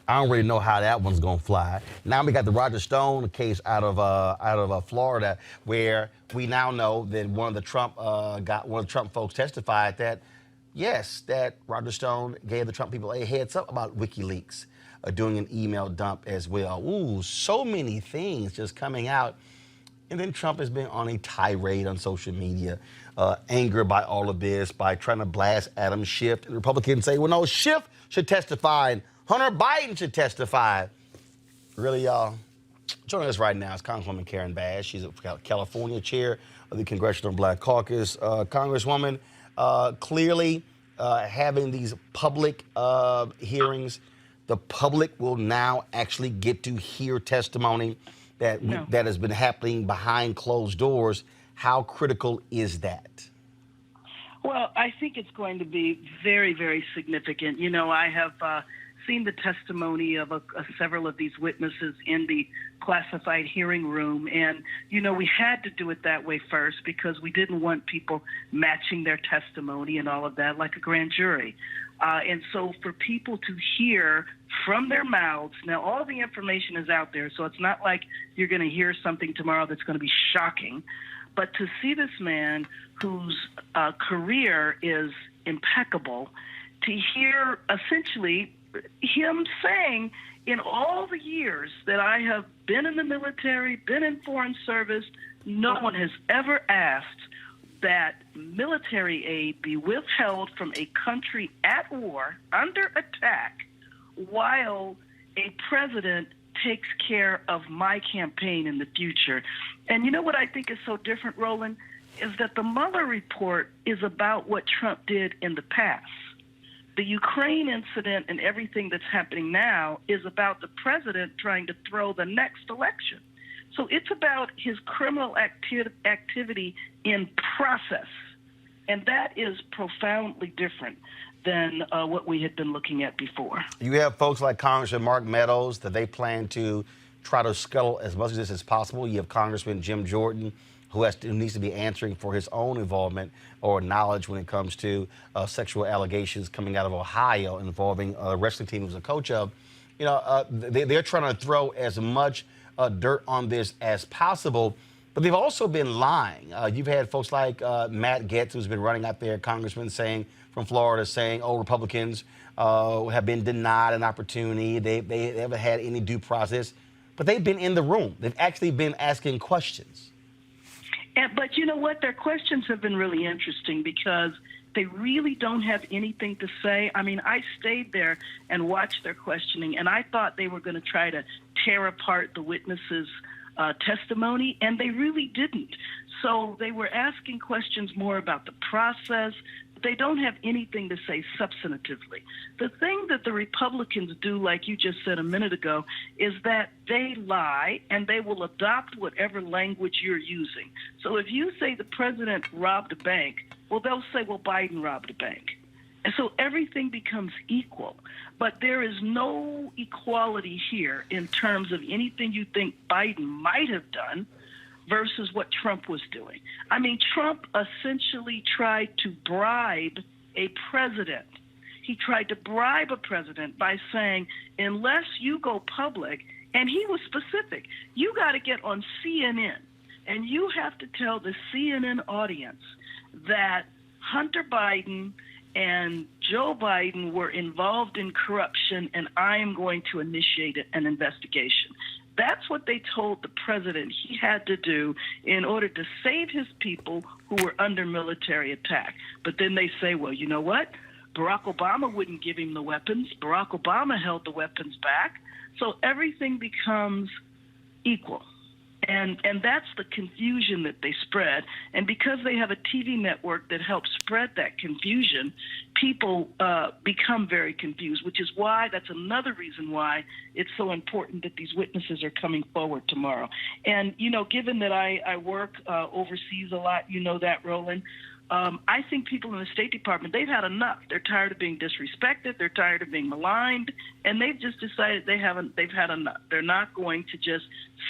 I don't really know how that one's gonna fly. Now we got the Roger Stone case out of Florida, where we now know that one of the Trump folks testified that yes, that Roger Stone gave the Trump people a heads up about WikiLeaks doing an email dump as well. Ooh, so many things just coming out. And then Trump has been on a tirade on social media, angered by all of this, by trying to blast Adam Schiff. And Republicans say, well, no, Schiff should testify and Hunter Biden should testify. Really, y'all? Joining us right now is Congresswoman Karen Bass. She's a California chair of the Congressional Black Caucus. Congresswoman, clearly having these public hearings, the public will now actually get to hear testimony that has been happening behind closed doors. How critical is that? Well, I think it's going to be very, very significant. You know, I have seen the testimony of several of these witnesses in the classified hearing room. And, you know, we had to do it that way first because we didn't want people matching their testimony and all of that like a grand jury. And so for people to hear from their mouths, now all the information is out there, so it's not like you're going to hear something tomorrow that's going to be shocking. But to see this man whose career is impeccable, to hear essentially him saying, in all the years that I have been in the military, been in foreign service, no one has ever asked that military aid be withheld from a country at war, under attack, while a president takes care of my campaign in the future. And you know what I think is so different, Roland, is that the Mueller report is about what Trump did in the past. The Ukraine incident and everything that's happening now is about the president trying to throw the next election. So it's about his criminal activity in process. And that is profoundly different than what we had been looking at before. You have folks like Congressman Mark Meadows that they plan to try to scuttle as much of this as possible. You have Congressman Jim Jordan, who needs to be answering for his own involvement or knowledge when it comes to sexual allegations coming out of Ohio involving a wrestling team he was a coach of. You know, they're trying to throw as much dirt on this as possible, but they've also been lying. You've had folks like Matt Gaetz, who's been running out there, congressman, saying from Florida, saying, oh, Republicans have been denied an opportunity. They haven't had any due process, but they've been in the room. They've actually been asking questions. But you know what? Their questions have been really interesting because they really don't have anything to say. I mean, I stayed there and watched their questioning, and I thought they were going to try to tear apart the witnesses' testimony, and they really didn't. So they were asking questions more about the process. They don't have anything to say substantively. The thing that the Republicans do, like you just said a minute ago, is that they lie and they will adopt whatever language you're using. So if you say the president robbed a bank, well, they'll say, well, Biden robbed a bank. And so everything becomes equal. But there is no equality here in terms of anything you think Biden might have done versus what Trump was doing. I mean, Trump essentially tried to bribe a president. he tried to bribe a president by saying, unless you go public, and he was specific, you got to get on CNN, and you have to tell the CNN audience that Hunter Biden and Joe Biden were involved in corruption, and I am going to initiate an investigation. That's what they told the president he had to do in order to save his people who were under military attack. But then they say, well, you know what? Barack Obama wouldn't give him the weapons. Barack Obama held the weapons back. So everything becomes equal. And that's the confusion that they spread. And because they have a TV network that helps spread that confusion, people become very confused, which is why, that's another reason why it's so important that these witnesses are coming forward tomorrow. And, you know, given that I work overseas a lot, you know that, Roland, I think people in the State Department, they've had enough. They're tired of being disrespected. They're tired of being maligned. And they've just decided they've had enough. They're not going to just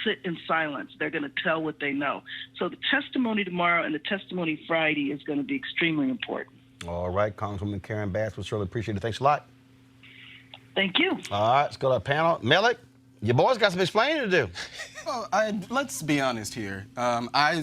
sit in silence. They're going to tell what they know. So the testimony tomorrow and the testimony Friday is going to be extremely important. All right, Congresswoman Karen Bass, we surely appreciate it. Thanks a lot. Thank you. All right, let's go to our panel. Melik, your boys got some explaining to do. Well, let's be honest here.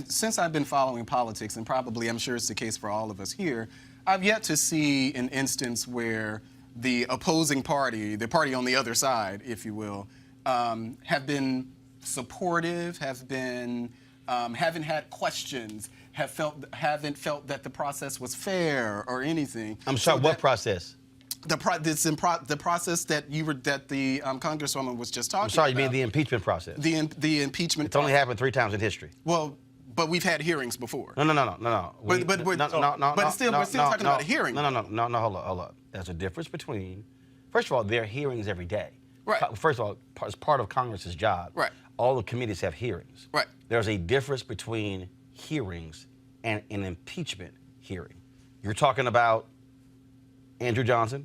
Since I've been following politics, and probably I'm sure it's the case for all of us here, I've yet to see an instance where the opposing party, the party on the other side, if you will, have been supportive, haven't had questions, haven't felt that the process was fair or anything. I'm sorry, what process? The process that the Congresswoman was just talking about. I'm sorry, you mean the impeachment process? The impeachment. It's only happened 3 times in history. Well, but we've had hearings before. No. But we're still talking about a hearing. No, hold up. There's a difference between, first of all, there are hearings every day. Right. First of all, as part of Congress's job, right, all the committees have hearings. Right. There's a difference between hearings and an impeachment hearing. You're talking about Andrew Johnson,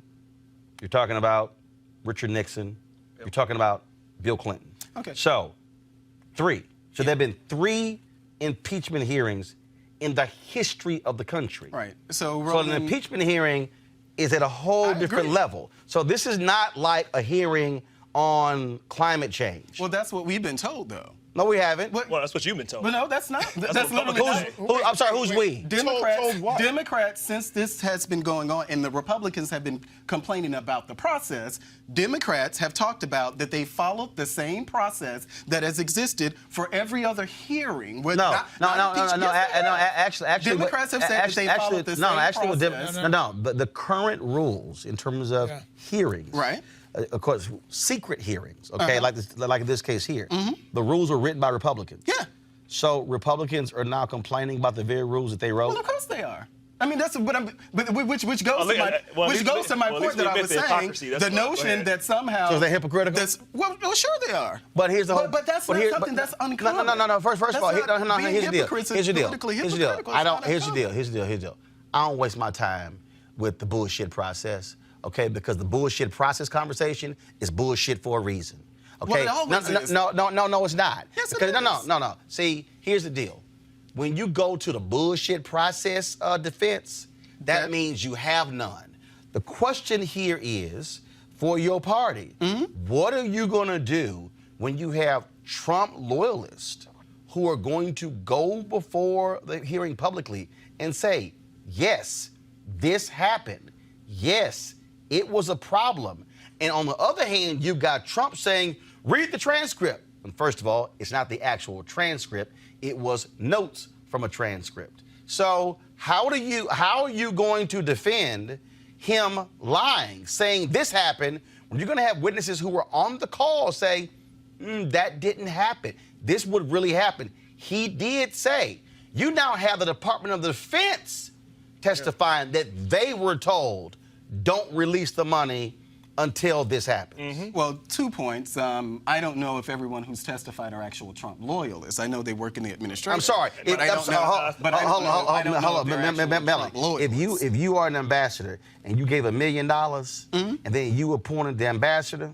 you're talking about Richard Nixon, you're talking about Bill Clinton. Okay. So, 3. So there have been 3 impeachment hearings in the history of the country. Right. So an impeachment hearing is at a whole different level. So this is not like a hearing on climate change. Well, that's what we've been told, though. No, we haven't. Well, that's what you've been told. But no, that's not. That's literally I'm sorry, who's we? Democrats, since this has been going on and the Republicans have been complaining about the process, Democrats have talked about that they followed the same process that has existed for every other hearing. Actually, Democrats have said that they followed the same process. But the current rules in terms of hearings, right? Of course, secret hearings, okay, like in this case here. The rules were written by Republicans. Yeah. So Republicans are now complaining about the very rules that they wrote? Well, of course they are. I mean, that's what which goes to my point that I was saying. The notion that somehow. So they're hypocritical? Well, sure they are. But here's the whole. But that's not something that's uncommon. No. First of all, here's the deal. Here's the deal. Here's the deal. I don't waste my time with the bullshit process. Okay, because the bullshit process conversation is bullshit for a reason. Okay, well, no, it's not. Yes, it because is. No. See, here's the deal. When you go to the bullshit process defense, that means you have none. The question here is for your party. What are you going to do when you have Trump loyalists who are going to go before the hearing publicly and say, yes, this happened. Yes, it was a problem. And on the other hand, you've got Trump saying, read the transcript. And first of all, it's not the actual transcript. It was notes from a transcript. So how are you going to defend him lying, saying this happened, when you're going to have witnesses who were on the call say, that didn't happen. This would really happen. He did say. You now have the Department of Defense testifying that they were told, don't release the money until this happens. Well, 2 points. I don't know if everyone who's testified are actual Trump loyalists. I know they work in the administration. I'm sorry. Hold on. If you are an ambassador and you gave $1 million and then you appointed the ambassador,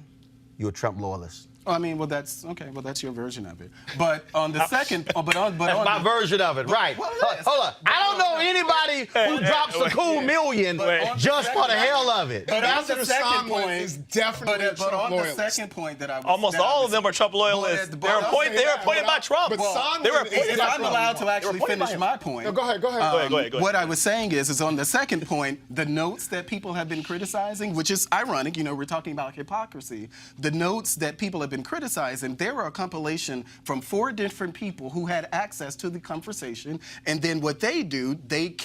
you're a Trump loyalist. I mean, well, that's okay. Well, that's your version of it. But on the second, That's my version of it, right? Hold on. I don't know anybody who drops a cool million just for the hell of it. But on the Ambassador second Sondland point, is definitely a but Trump on loyalist. the second point that I was, Almost all of them are Trump loyalists. They're appointed by Trump. But Sondland they were is appointed if by I'm Trump. allowed to actually appointed by finish him. my point. No, go ahead. Go ahead. What I was saying is on the second point, the notes that people have been criticizing, which is ironic, we're talking about hypocrisy. The notes that people have been criticizing, they were a compilation from 4 different people who had access to the conversation, and then what they do, they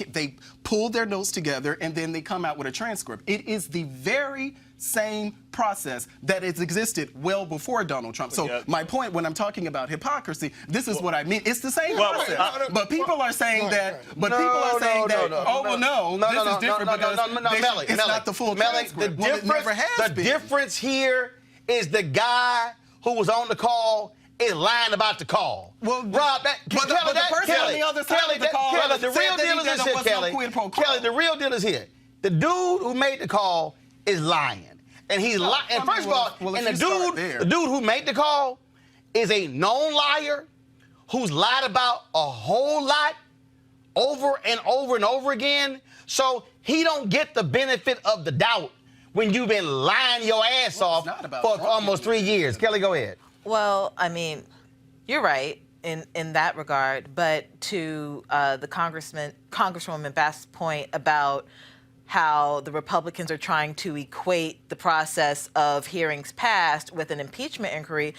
pull their notes together, and then they come out with a transcript. It is the very same process that has existed well before Donald Trump. So my point when I'm talking about hypocrisy, this is what I mean. It's the same process. But people are saying that. But people are saying that. This is different because it's not the full transcript. The difference here is the guy who was on the call is lying about the call. Well, Rob, the person on the other side of the call Kelly, the said real that deal is there here, was Kelly. no quid pro quo. Kelly, the real deal is here. The dude who made the call is lying. And he's lying. And first of all, the dude who made the call is a known liar who's lied about a whole lot over and over and over again. So he don't get the benefit of the doubt when you've been lying your ass off for almost 3 years. Kelly, go ahead. Well, I mean, you're right in that regard, but to the Congresswoman Bass's point about how the Republicans are trying to equate the process of hearings passed with an impeachment inquiry,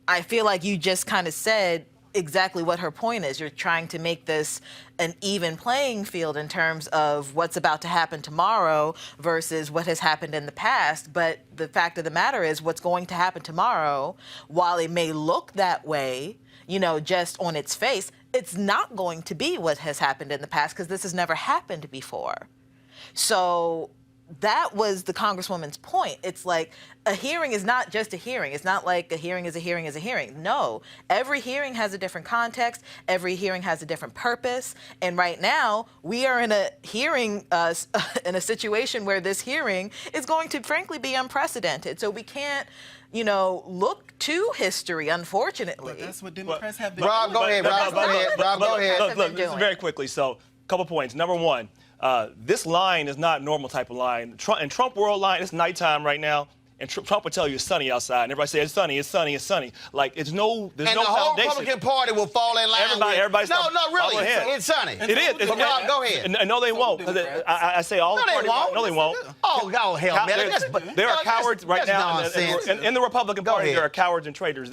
I feel like you just kind of said exactly what her point is. You're trying to make this an even playing field in terms of what's about to happen tomorrow versus what has happened in the past. But the fact of the matter is what's going to happen tomorrow, while it may look that way, just on its face, it's not going to be what has happened in the past because this has never happened before. So that was the Congresswoman's point. It's like a hearing is not just a hearing. It's not like a hearing is a hearing is a hearing. No, every hearing has a different context. Every hearing has a different purpose. And right now, we are in a hearing, in a situation where this hearing is going to, frankly, be unprecedented. So we can't, look to history, unfortunately. But that's what Democrats have been Rob, go ahead. Rob, go ahead. Look, this is very quickly. So, a couple points. Number one, this line is not normal type of line. In Trump world line, it's nighttime right now, and Trump would tell you it's sunny outside, and everybody say it's sunny, it's sunny, it's sunny. Like there's no foundation. And the whole Republican Party will fall in line. Everybody's no, really, it's sunny. It is. Rob, go ahead. No, they won't. I say all the parties. No, they won't. Oh, hell, man. There are cowards right now in the Republican Party. There are cowards and traitors.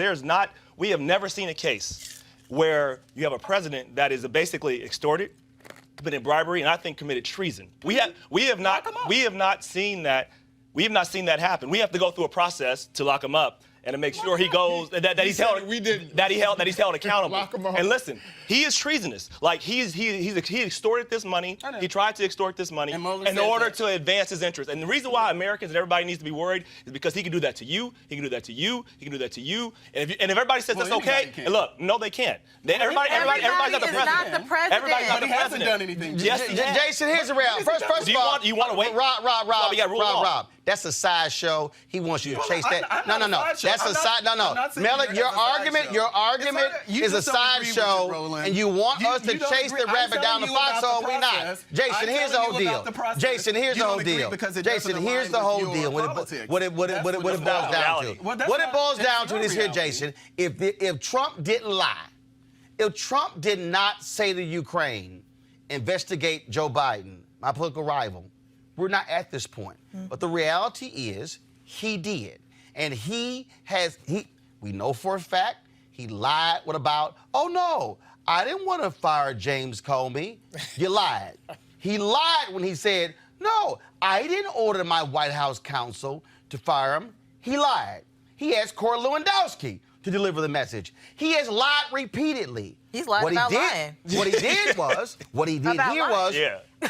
We have never seen a case where you have a president that is basically extorted, committed bribery, and I think committed treason. We have not seen that. We have not seen that happen. We have to go through a process to lock him up and to make sure he goes that he's held accountable. And listen, he is treasonous. Like he extorted this money. He tried to extort this money in order to advance his interests. And the reason why Americans and everybody needs to be worried is because he can do that to you. He can do that to you. He can do that to you. And if everybody says that's okay, look, no, they can't. Everybody's not the president. Everybody's not the president. He hasn't done anything. Yes, Jason, here's the reality. First of all, you want to wait? Rob. That's a sideshow. He wants you to chase that. No. That's a side. No. Melon, your argument is a sideshow, and you want us to chase the rabbit down the foxhole. We're not. Jason, here's the whole deal. Jason, here's the whole deal. Jason, here's the whole deal. What it boils down to. What it boils down to is here, Jason. If Trump didn't lie, if Trump did not say to Ukraine, investigate Joe Biden, my political rival, we're not at this point. But the reality is he did. And we know for a fact, he lied about, oh no, I didn't want to fire James Comey. You lied. He lied when he said, no, I didn't order my White House counsel to fire him. He lied. He asked Corey Lewandowski to deliver the message. He has lied repeatedly. He's lied about lying. What he did was,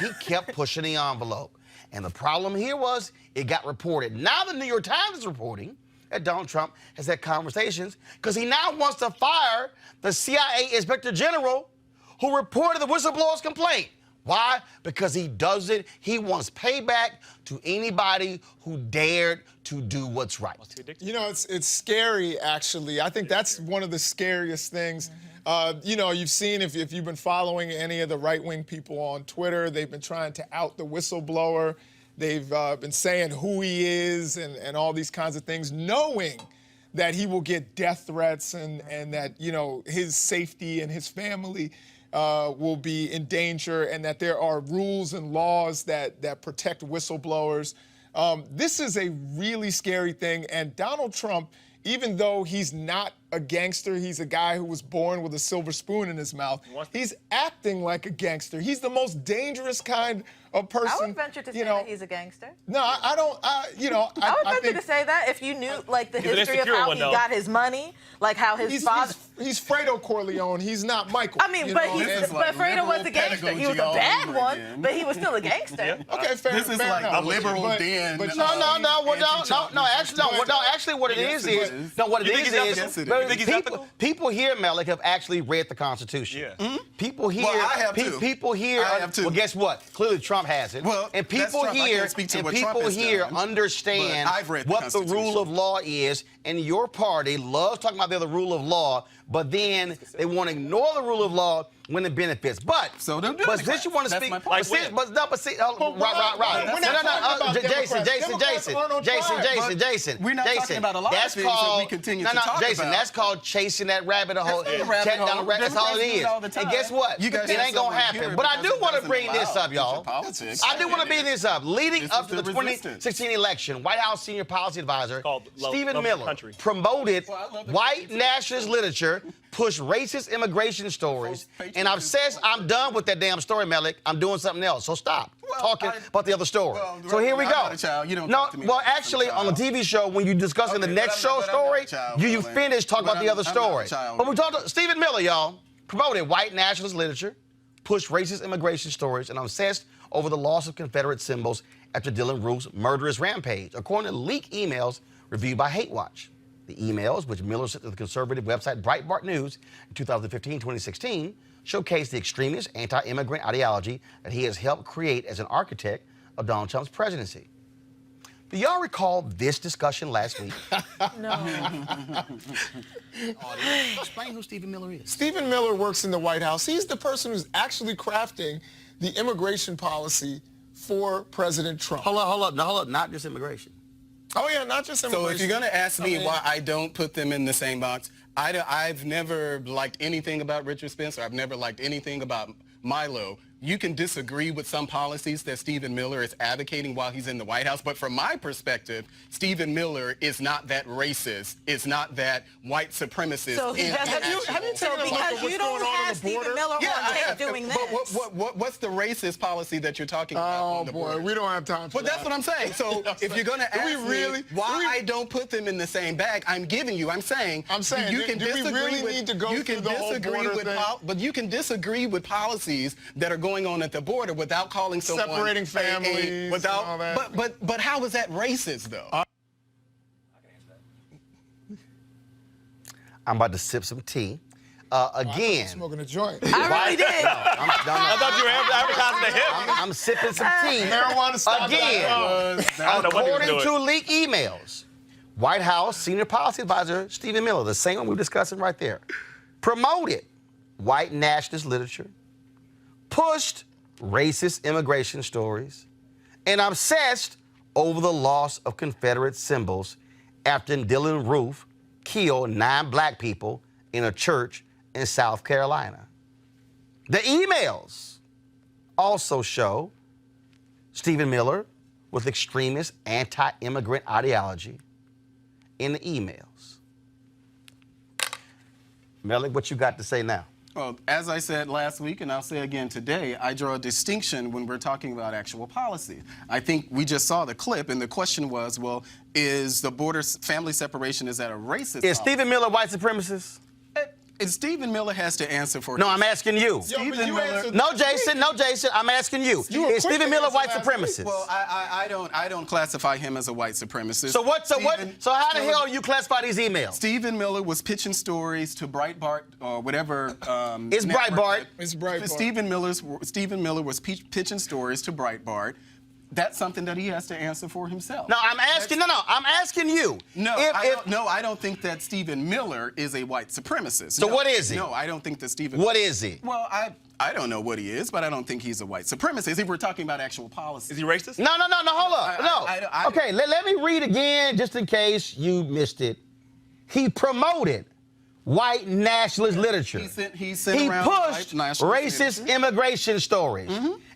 he kept pushing the envelope. And the problem here was it got reported. Now the New York Times is reporting that Donald Trump has had conversations because he now wants to fire the CIA Inspector General who reported the whistleblower's complaint. Why? Because he does it. He wants payback to anybody who dared to do what's right. You know, it's scary, actually. I think that's one of the scariest things. You know, you've seen, if you've been following any of the right-wing people on Twitter, they've been trying to out the whistleblower. They've been saying who he is and all these kinds of things, knowing that he will get death threats and that, you know, his safety and his family will be in danger, and that there are rules and laws that protect whistleblowers. This is a really scary thing, and Donald Trump, even though he's not a gangster, he's a guy who was born with a silver spoon in his mouth, he's acting like a gangster. He's the most dangerous kind of person. I would venture to say that he's a gangster. No, I don't, you know. I would venture to say that if you knew, like, the history of how he got his money, like how his father... He's Fredo Corleone. He's not Michael. I mean, but Fredo was a gangster. He was a bad one, but he was still a gangster. Okay, fair enough. This is like the liberal den. But actually what it is people here, Malik, have actually read the Constitution. Yeah. Mm-hmm. People here, well, I have too. People here, I have too. Well, guess what? Clearly Trump has it. Well, and people here, understand what the rule of law is, and your party loves talking about the rule of law, but then they want to ignore the rule of law when it benefits. But so don't do since you want to speak, Jason, we're not talking about a lot of things that we continue to talk Jason, about. that's called chasing that rabbit hole. That's all it is. And guess what? It ain't gonna happen. But I do want to bring this up, y'all. I do want to bring this up. Leading up to the 2016 election, White House senior policy advisor Stephen Miller promoted white nationalist literature, pushed racist immigration stories, and obsessed. I'm done with that damn story, Malik. I'm doing something else. So stop talking about the other story. So here we go. Actually, on the TV show, when you discussing the next show story, you finish talking about the other story. But we talked to Stephen Miller, y'all, promoted white nationalist literature, pushed racist immigration stories, and obsessed over the loss of Confederate symbols after Dylann Roof's murderous rampage, according to leaked emails reviewed by Hate Watch. The emails, which Miller sent to the conservative website Breitbart News in 2015-2016, showcase the extremist anti-immigrant ideology that he has helped create as an architect of Donald Trump's presidency. Do y'all recall this discussion last week? No. Explain who Stephen Miller is. Stephen Miller works in the White House. He's the person who's actually crafting the immigration policy for President Trump. Hold up, not just immigration. Oh, yeah, not just immigration. So if you're going to ask me why I don't put them in the same box, I've never liked anything about Richard Spencer. I've never liked anything about Milo. You can disagree with some policies that Stephen Miller is advocating while he's in the White House, but from my perspective, Stephen Miller is not that racist, is not that white supremacist. So because you don't have Stephen Miller on tape doing this. What's the racist policy that you're talking about on the board? We don't have time for that. But that's what I'm saying. So if you're going to ask me why I don't put them in the same bag, I'm saying you can disagree but you can disagree with policies that are going on at the border without calling someone separating families, without all that. But how is that racist though? I'm about to sip some tea. Again, smoking a joint. I really did. I thought you were advertising the hip. I'm sipping some tea. Marijuana stop. Again, according to leaked emails, White House senior policy advisor Stephen Miller, the same one we're discussing right there, promoted white nationalist literature, pushed racist immigration stories, and obsessed over the loss of Confederate symbols after Dylann Roof killed 9 black people in a church in South Carolina. The emails also show Stephen Miller with extremist anti-immigrant ideology in the emails. Malik, what you got to say now? Well, as I said last week, and I'll say again today, I draw a distinction when we're talking about actual policy. I think we just saw the clip, and the question was, well, is the border family separation, is that a racist policy? Is Stephen Miller white supremacist? Stephen Miller has to answer for No, I'm asking you. Stephen Miller. No, Jason. No, Jason. I'm asking you. Is Stephen Miller white supremacist? Well, I don't classify him as a white supremacist. So how the hell do you classify these emails? Stephen Miller was pitching stories to Breitbart or whatever. It's Breitbart. It's Breitbart. Stephen Miller was pitching stories to Breitbart. That's something that he has to answer for himself. No, I'm asking. I'm asking you. No, I don't think that Stephen Miller is a white supremacist. So what is he? No, I don't think that Stephen. What is he? Well, I don't know what he is, but I don't think he's a white supremacist. If we're talking about actual policy. Is he racist? No, hold up. Okay, let me read again, just in case you missed it. He promoted white nationalist literature. He pushed racist immigration stories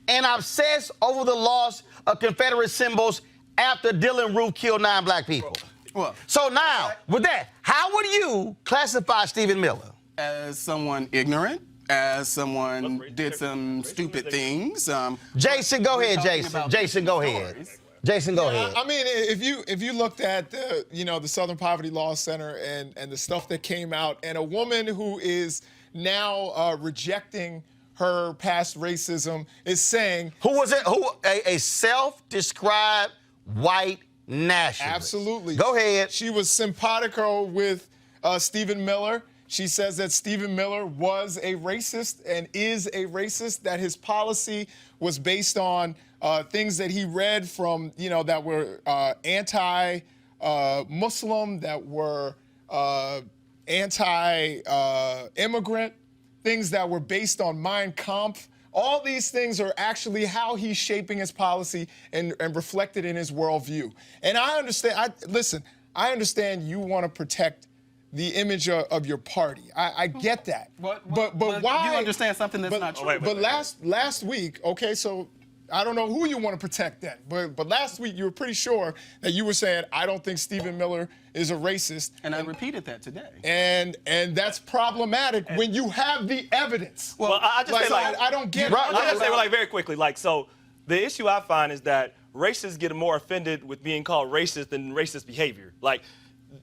and obsessed over the loss of Confederate symbols after Dylann Roof killed 9 black people. Well, so now, with that, how would you classify Stephen Miller? As someone ignorant, as someone did some stupid things. Jason, go ahead, Jason. Jason, go ahead. Jason, go ahead. I mean, if you looked at the Southern Poverty Law Center and the stuff that came out, and a woman who is now rejecting her past racism is saying, who was it? A self-described white nationalist. Absolutely. Go ahead. She was simpatico with Stephen Miller. She says that Stephen Miller was a racist and is a racist, that his policy was based on things that he read from, that were anti-Muslim, that were anti-immigrant, things that were based on Mein Kampf. All these things are actually how he's shaping his policy and reflected in his worldview. And I understand, I understand you want to protect the image of your party. I get that. But why? You understand something that's not true. But last week, okay, so I don't know who you want to protect then. But last week you were pretty sure that you were saying, I don't think Stephen Miller is a racist. And I repeated that today. And that's problematic when you have the evidence. Well, I just say I don't get it. I just say very quickly, so the issue I find is that racists get more offended with being called racist than racist behavior.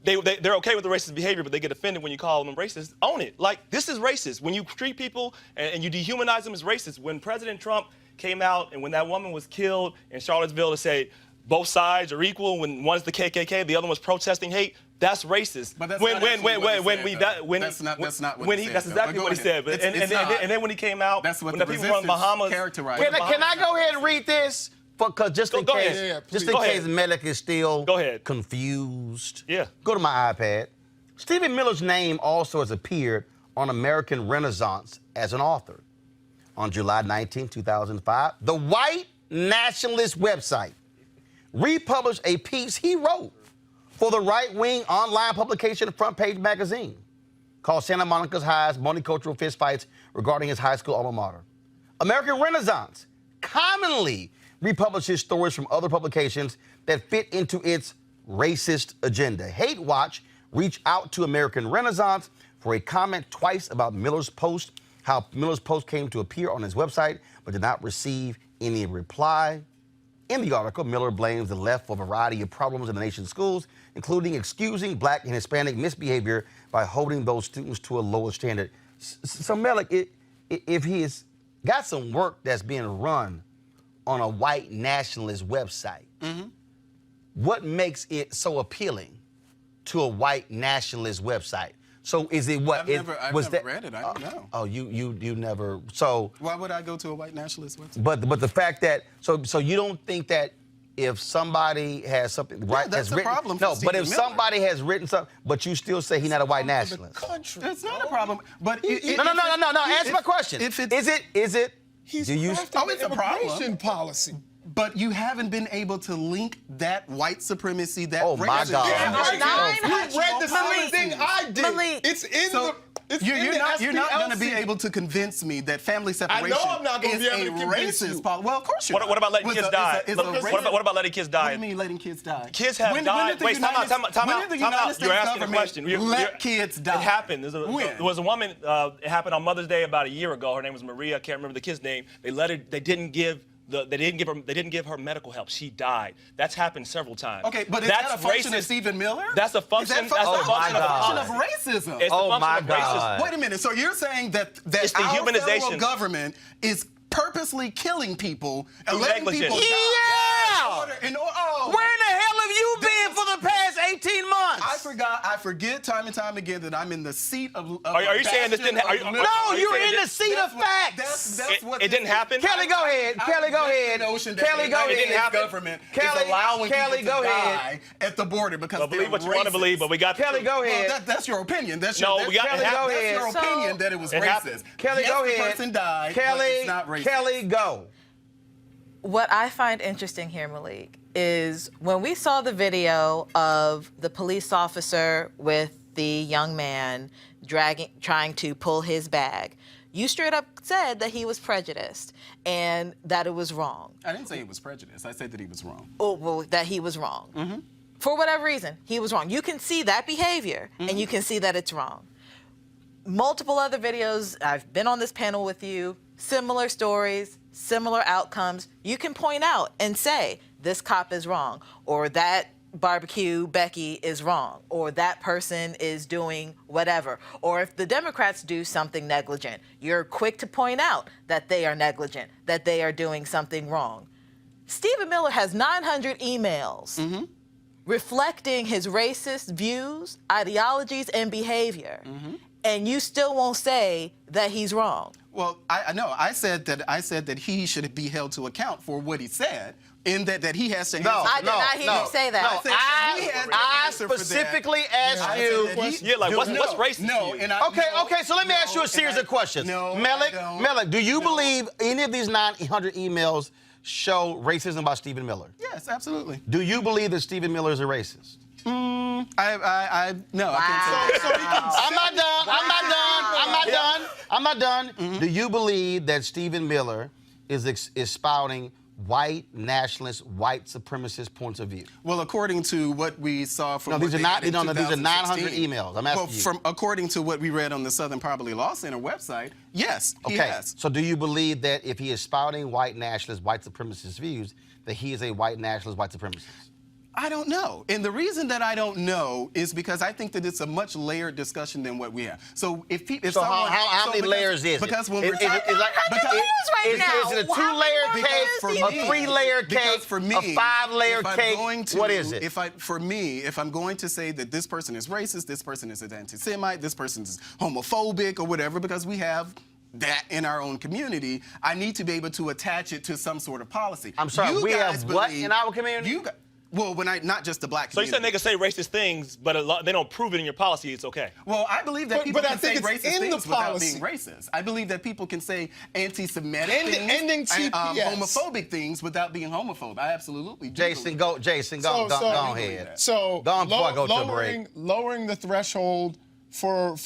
They're okay with the racist behavior, but they get offended when you call them racist. Own it. This is racist. When you treat people and you dehumanize them as racist. When President Trump came out and when that woman was killed in Charlottesville to say both sides are equal, when one's the KKK, the other one's protesting hate, that's racist. But that's not exactly what he said. And then when he came out, that's what when the people from Bahamas characterized. Can I go ahead and read this? Because just in case Melik is still confused. Yeah. Go to my iPad. Stephen Miller's name also has appeared on American Renaissance as an author. On July 19, 2005, the white nationalist website republished a piece he wrote for the right-wing online publication Front Page Magazine called Santa Monica's High's Multicultural Fistfights regarding his high school alma mater. American Renaissance commonly republishes stories from other publications that fit into its racist agenda. Hate Watch reached out to American Renaissance for a comment twice about Miller's post, how Miller's post came to appear on his website, but did not receive any reply. In the article, Miller blames the left for a variety of problems in the nation's schools, including excusing black and Hispanic misbehavior by holding those students to a lower standard. So Melik, if he's got some work that's being run on a white nationalist website, what makes it so appealing to a white nationalist website? So is it what? I've never read it. I don't know. Oh, you never. So why would I go to a white nationalist website? But the fact that so you don't think that if somebody has something that's a problem. No, but if somebody has written something, but you still say he's not a white nationalist. That's not a problem. But no. Answer my question. Is it? He's it's a problem. Policy. But you haven't been able to link that white supremacy, that racism. My God. You read the same thing I did. It's in the. You're not going to be able to convince me that family separation is a racist policy. Well, of course you're not. What about letting kids die? What about letting kids die? What do you mean letting kids die? Kids have died. Wait, time out. You're asking a question. Let kids die. It happened. There was a woman, it happened on Mother's Day about a year ago. Her name was Maria. I can't remember the kid's name. They didn't give They didn't give her medical help. She died. That's happened several times. Okay, but is that a function of Stephen Miller? That's a function. That's a function of racism. It's Oh a function my of God. racism. Wait a minute. So you're saying that It's the our humanization. federal government is purposely killing people and letting negligence. people die? Yeah! Oh, Where in the hell have you been for the past 18 months? I forget time and time again that I'm in the seat of. Are you saying this didn't? No, you're in the seat of facts. That's what It didn't happen. Kelly, go ahead. Kelly, go ahead. Kelly, go It didn't ahead. happen. Government Kelly, is allowing Kelly, people go to ahead. die at the border because Well, believe they're what you want to racist. believe, but we got Kelly, go ahead. Well, that's your opinion. That's No, your, we got- Kelly, go that's ahead. your opinion that it was It racist. happened. Kelly, yes, go the ahead. person died, Kelly, but it's not racist. Kelly, go. What I find interesting here, Malik, is when we saw the video of the police officer with the young man trying to pull his bag, you straight up said that he was prejudiced and that it was wrong. I didn't say he was prejudiced. I said that he was wrong. Oh, well, that he was wrong. For whatever reason, he was wrong. You can see that behavior and you can see that it's wrong. Multiple other videos, I've been on this panel with you, similar stories, similar outcomes. You can point out and say, this cop is wrong, or that barbecue Becky is wrong, or that person is doing whatever. Or if the Democrats do something negligent, you're quick to point out that they are negligent, that they are doing something wrong. Stephen Miller has 900 emails reflecting his racist views, ideologies, and behavior. And you still won't say that he's wrong. Well, I know. I said that he should be held to account for what he said, in that he has to. I did not hear you say that. I specifically asked you. Yeah, like what's racist? No, to you? and I, Okay, so let me ask you a series of questions. Melik, do you believe any of these 900 emails show racism by Stephen Miller? Yes, absolutely. Do you believe that Stephen Miller is a racist? No, I can't say that. I'm not done. Do you believe that Stephen Miller is spouting white nationalist, white supremacist points of view? Well, according to what we saw from these are not. these These are 900 emails. I'm asking you. According to what we read on the Southern Poverty Law Center website, yes, he has. So do you believe that if he is spouting white nationalist, white supremacist views, that he is a white nationalist, white supremacist? I don't know. And the reason that I don't know is because I think that it's a much layered discussion than what we have. So if someone, how many layers is it? Because when we're Is it a 2-layer cake, a 3-layer cake, for me, a 5-layer cake? What is it? If I'm going to say that this person is racist, this person is an anti-Semite, this person is homophobic or whatever, because we have that in our own community, I need to be able to attach it to some sort of policy. I'm sorry, we have what in our community? Well, not just the black So community. you said they can say racist things, but they don't prove it in your policy. It's okay. Well, I believe that people can say racist things without policy. being racist. I believe that people can say anti-Semitic things, ending TPS. homophobic things without being homophobe. I absolutely do. Jason, go ahead. So go on before I go to a break. Lowering the threshold for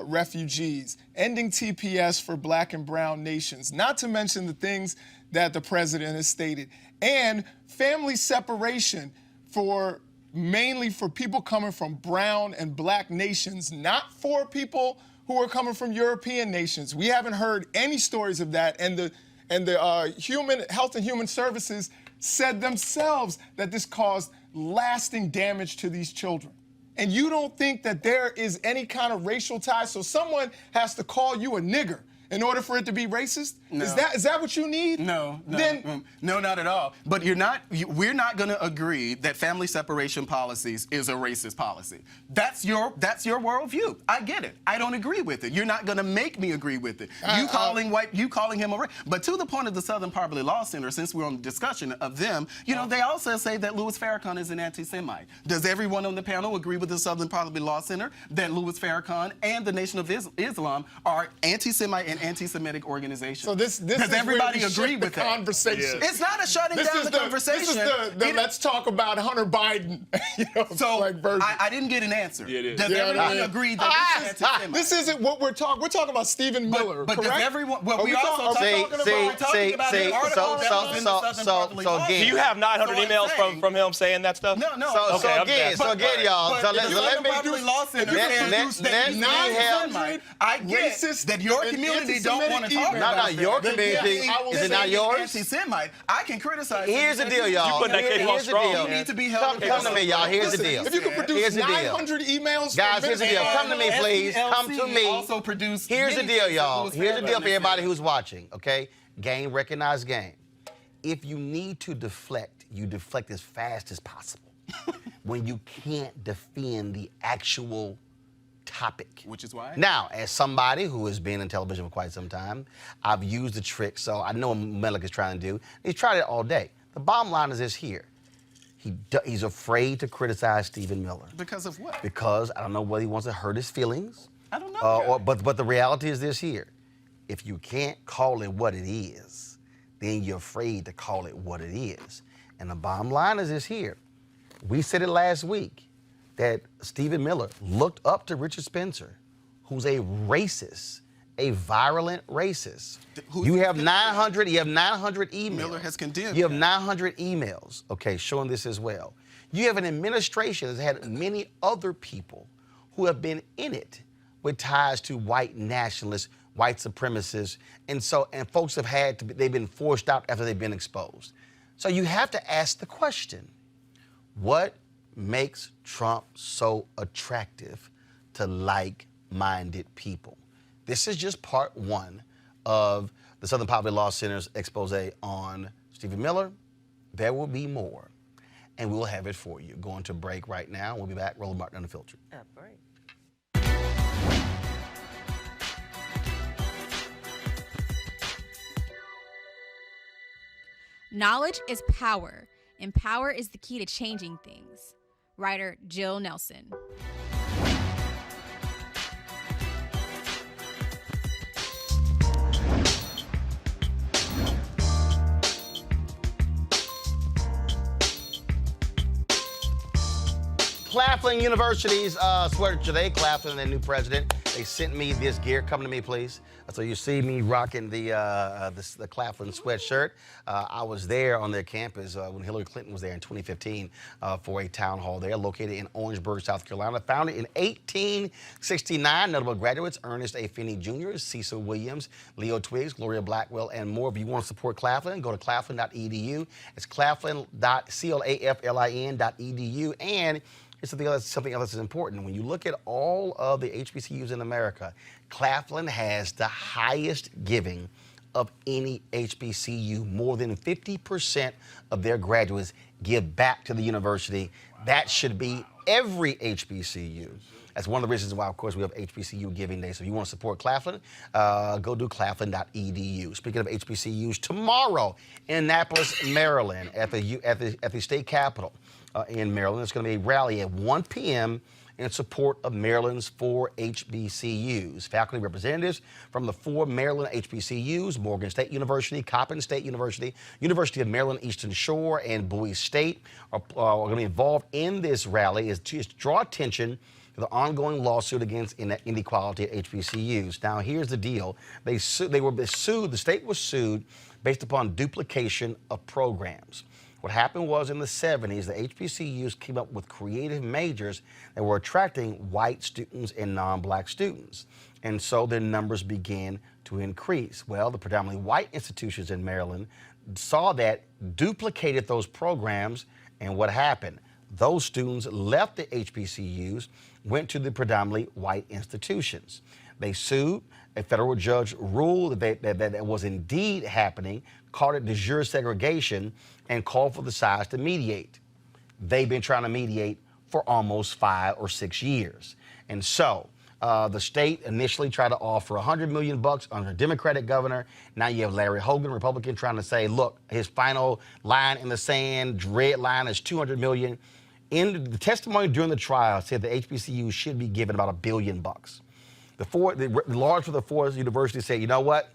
refugees, ending TPS for black and brown nations, not to mention the things that the president has stated, and family separation mainly for people coming from brown and black nations, not for people who are coming from European nations. We haven't heard any stories of that, and the Human Health and Human Services said themselves that this caused lasting damage to these children. And you don't think that there is any kind of racial tie, so someone has to call you a nigger in order for it to be racist? No. Is that what you need? No, Then, no, not at all. But we're not going to agree that family separation policies is a racist policy. That's your worldview. I get it. I don't agree with it. You're not going to make me agree with it. You calling him a racist. But to the point of the Southern Poverty Law Center, since we're on the discussion of them, they also say that Louis Farrakhan is an anti-Semite. Does everyone on the panel agree with the Southern Poverty Law Center that Louis Farrakhan and the Nation of Islam are anti-Semite and anti-Semitic organizations? So this Does everybody agree with that? Conversation. It's not a shutting down the conversation. This is the let's talk about Hunter Biden. Version. I didn't get an answer. Yeah, it is. Does everyone agree that this is anti-Semite? This isn't what we're talking. We're talking about Stephen Miller, but correct? does everyone? Well, Are we we also talking about an article that was in the Southern Poverty Law Do Center. you have 900 So I'm emails saying- from him saying that stuff? No. So again, y'all. So let me Poverty Law Center let me says that have- I get racist that your community community don't want to talk about not your that. community. Is it not yours? Anti-Semite. I can criticize. Here's the deal, y'all. You put that case on Here's the strong. deal. You need to be held Come to me, y'all. Here's the deal. If you could produce Here's the deal. 900 emails, Guys, here's the deal. Come to me, please. Come to me. Also produced Here's the many deal, things y'all. that Here's the deal for Louis everybody who's watching, okay? Game, recognize game. If you need to deflect, you deflect as fast as possible. When you can't defend the actual topic. Which is why? Now, as somebody who has been in television for quite some time, I've used the trick, so I know what Melik is trying to do. He's tried it all day. The bottom line is this here. He's afraid to criticize Stephen Miller. Because of what? Because I don't know whether he wants to hurt his feelings. I don't know. But the reality is this here. If you can't call it what it is, then you're afraid to call it what it is. And the bottom line is this here. We said it last week that Stephen Miller looked up to Richard Spencer, who's a racist, a virulent racist. You have 900 emails. Miller has condemned You have that. 900 emails, okay, showing this as well. You have an administration that's had many other people who have been in it with ties to white nationalists, white supremacists, and folks they've been forced out after they've been exposed. So you have to ask the question, what makes Trump so attractive to like-minded people? This is just part one of the Southern Poverty Law Center's expose on Stephen Miller. There will be more, and we'll have it for you. Going to break right now. We'll be back. Roland Martin Unfiltered. Break. Knowledge is power, and power is the key to changing things. Writer Jill Nelson. Claflin University's sweater today. Claflin, their new president. They sent me this gear. Come to me, please. So you see me rocking the Claflin sweatshirt. I was there on their campus when Hillary Clinton was there in 2015 for a town hall there, located in Orangeburg, South Carolina. Founded in 1869. Notable graduates: Ernest A. Finney Jr., Cecil Williams, Leo Twiggs, Gloria Blackwell, and more. If you want to support Claflin, go to claflin.edu. It's claflin.edu. And it's something else that's important. When you look at all of the HBCUs in America, Claflin has the highest giving of any HBCU. More than 50% of their graduates give back to the university. That should be every HBCU. That's one of the reasons why, of course, we have HBCU Giving Day. So if you want to support Claflin, go to claflin.edu. Speaking of HBCUs, tomorrow in Annapolis, Maryland, at the state capitol in Maryland, it's going to be a rally at 1 p.m. in support of Maryland's 4 HBCUs. Faculty representatives from the 4 Maryland HBCUs, Morgan State University, Coppin State University, University of Maryland Eastern Shore, and Bowie State are going to be involved in this rally is to draw attention to the ongoing lawsuit against inequality at HBCUs. Now, here's the deal. The state was sued based upon duplication of programs. What happened was in the 70s, the HBCUs came up with creative majors that were attracting white students and non-black students. And so their numbers began to increase. Well, the predominantly white institutions in Maryland saw that, duplicated those programs, and what happened? Those students left the HBCUs, went to the predominantly white institutions. They sued. A federal judge ruled that was indeed happening, called it de jure segregation, and called for the sides to mediate. They've been trying to mediate for almost 5 or 6 years. And so the state initially tried to offer $100 million under a Democratic governor. Now you have Larry Hogan, Republican, trying to say, look, his final line in the sand, red line, is $200 million. In the testimony during the trial said the HBCU should be given about $1 billion. The lawyers for the 4 universities said, you know what?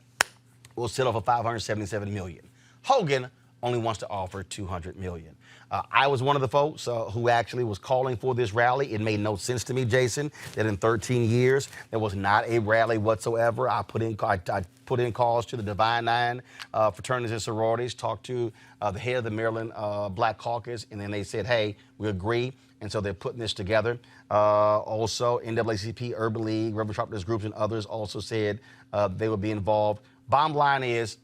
We'll settle for $577 million. Hogan only wants to offer $200 million. I was one of the folks who actually was calling for this rally. It made no sense to me, Jason, that in 13 years there was not a rally whatsoever. I put in calls to the Divine Nine fraternities and sororities, talked to the head of the Maryland Black Caucus, and then they said, hey, we agree. And so they're putting this together. Also, NAACP, Urban League, Rebel Sharpness Groups, and others also said they would be involved. Bottom line is,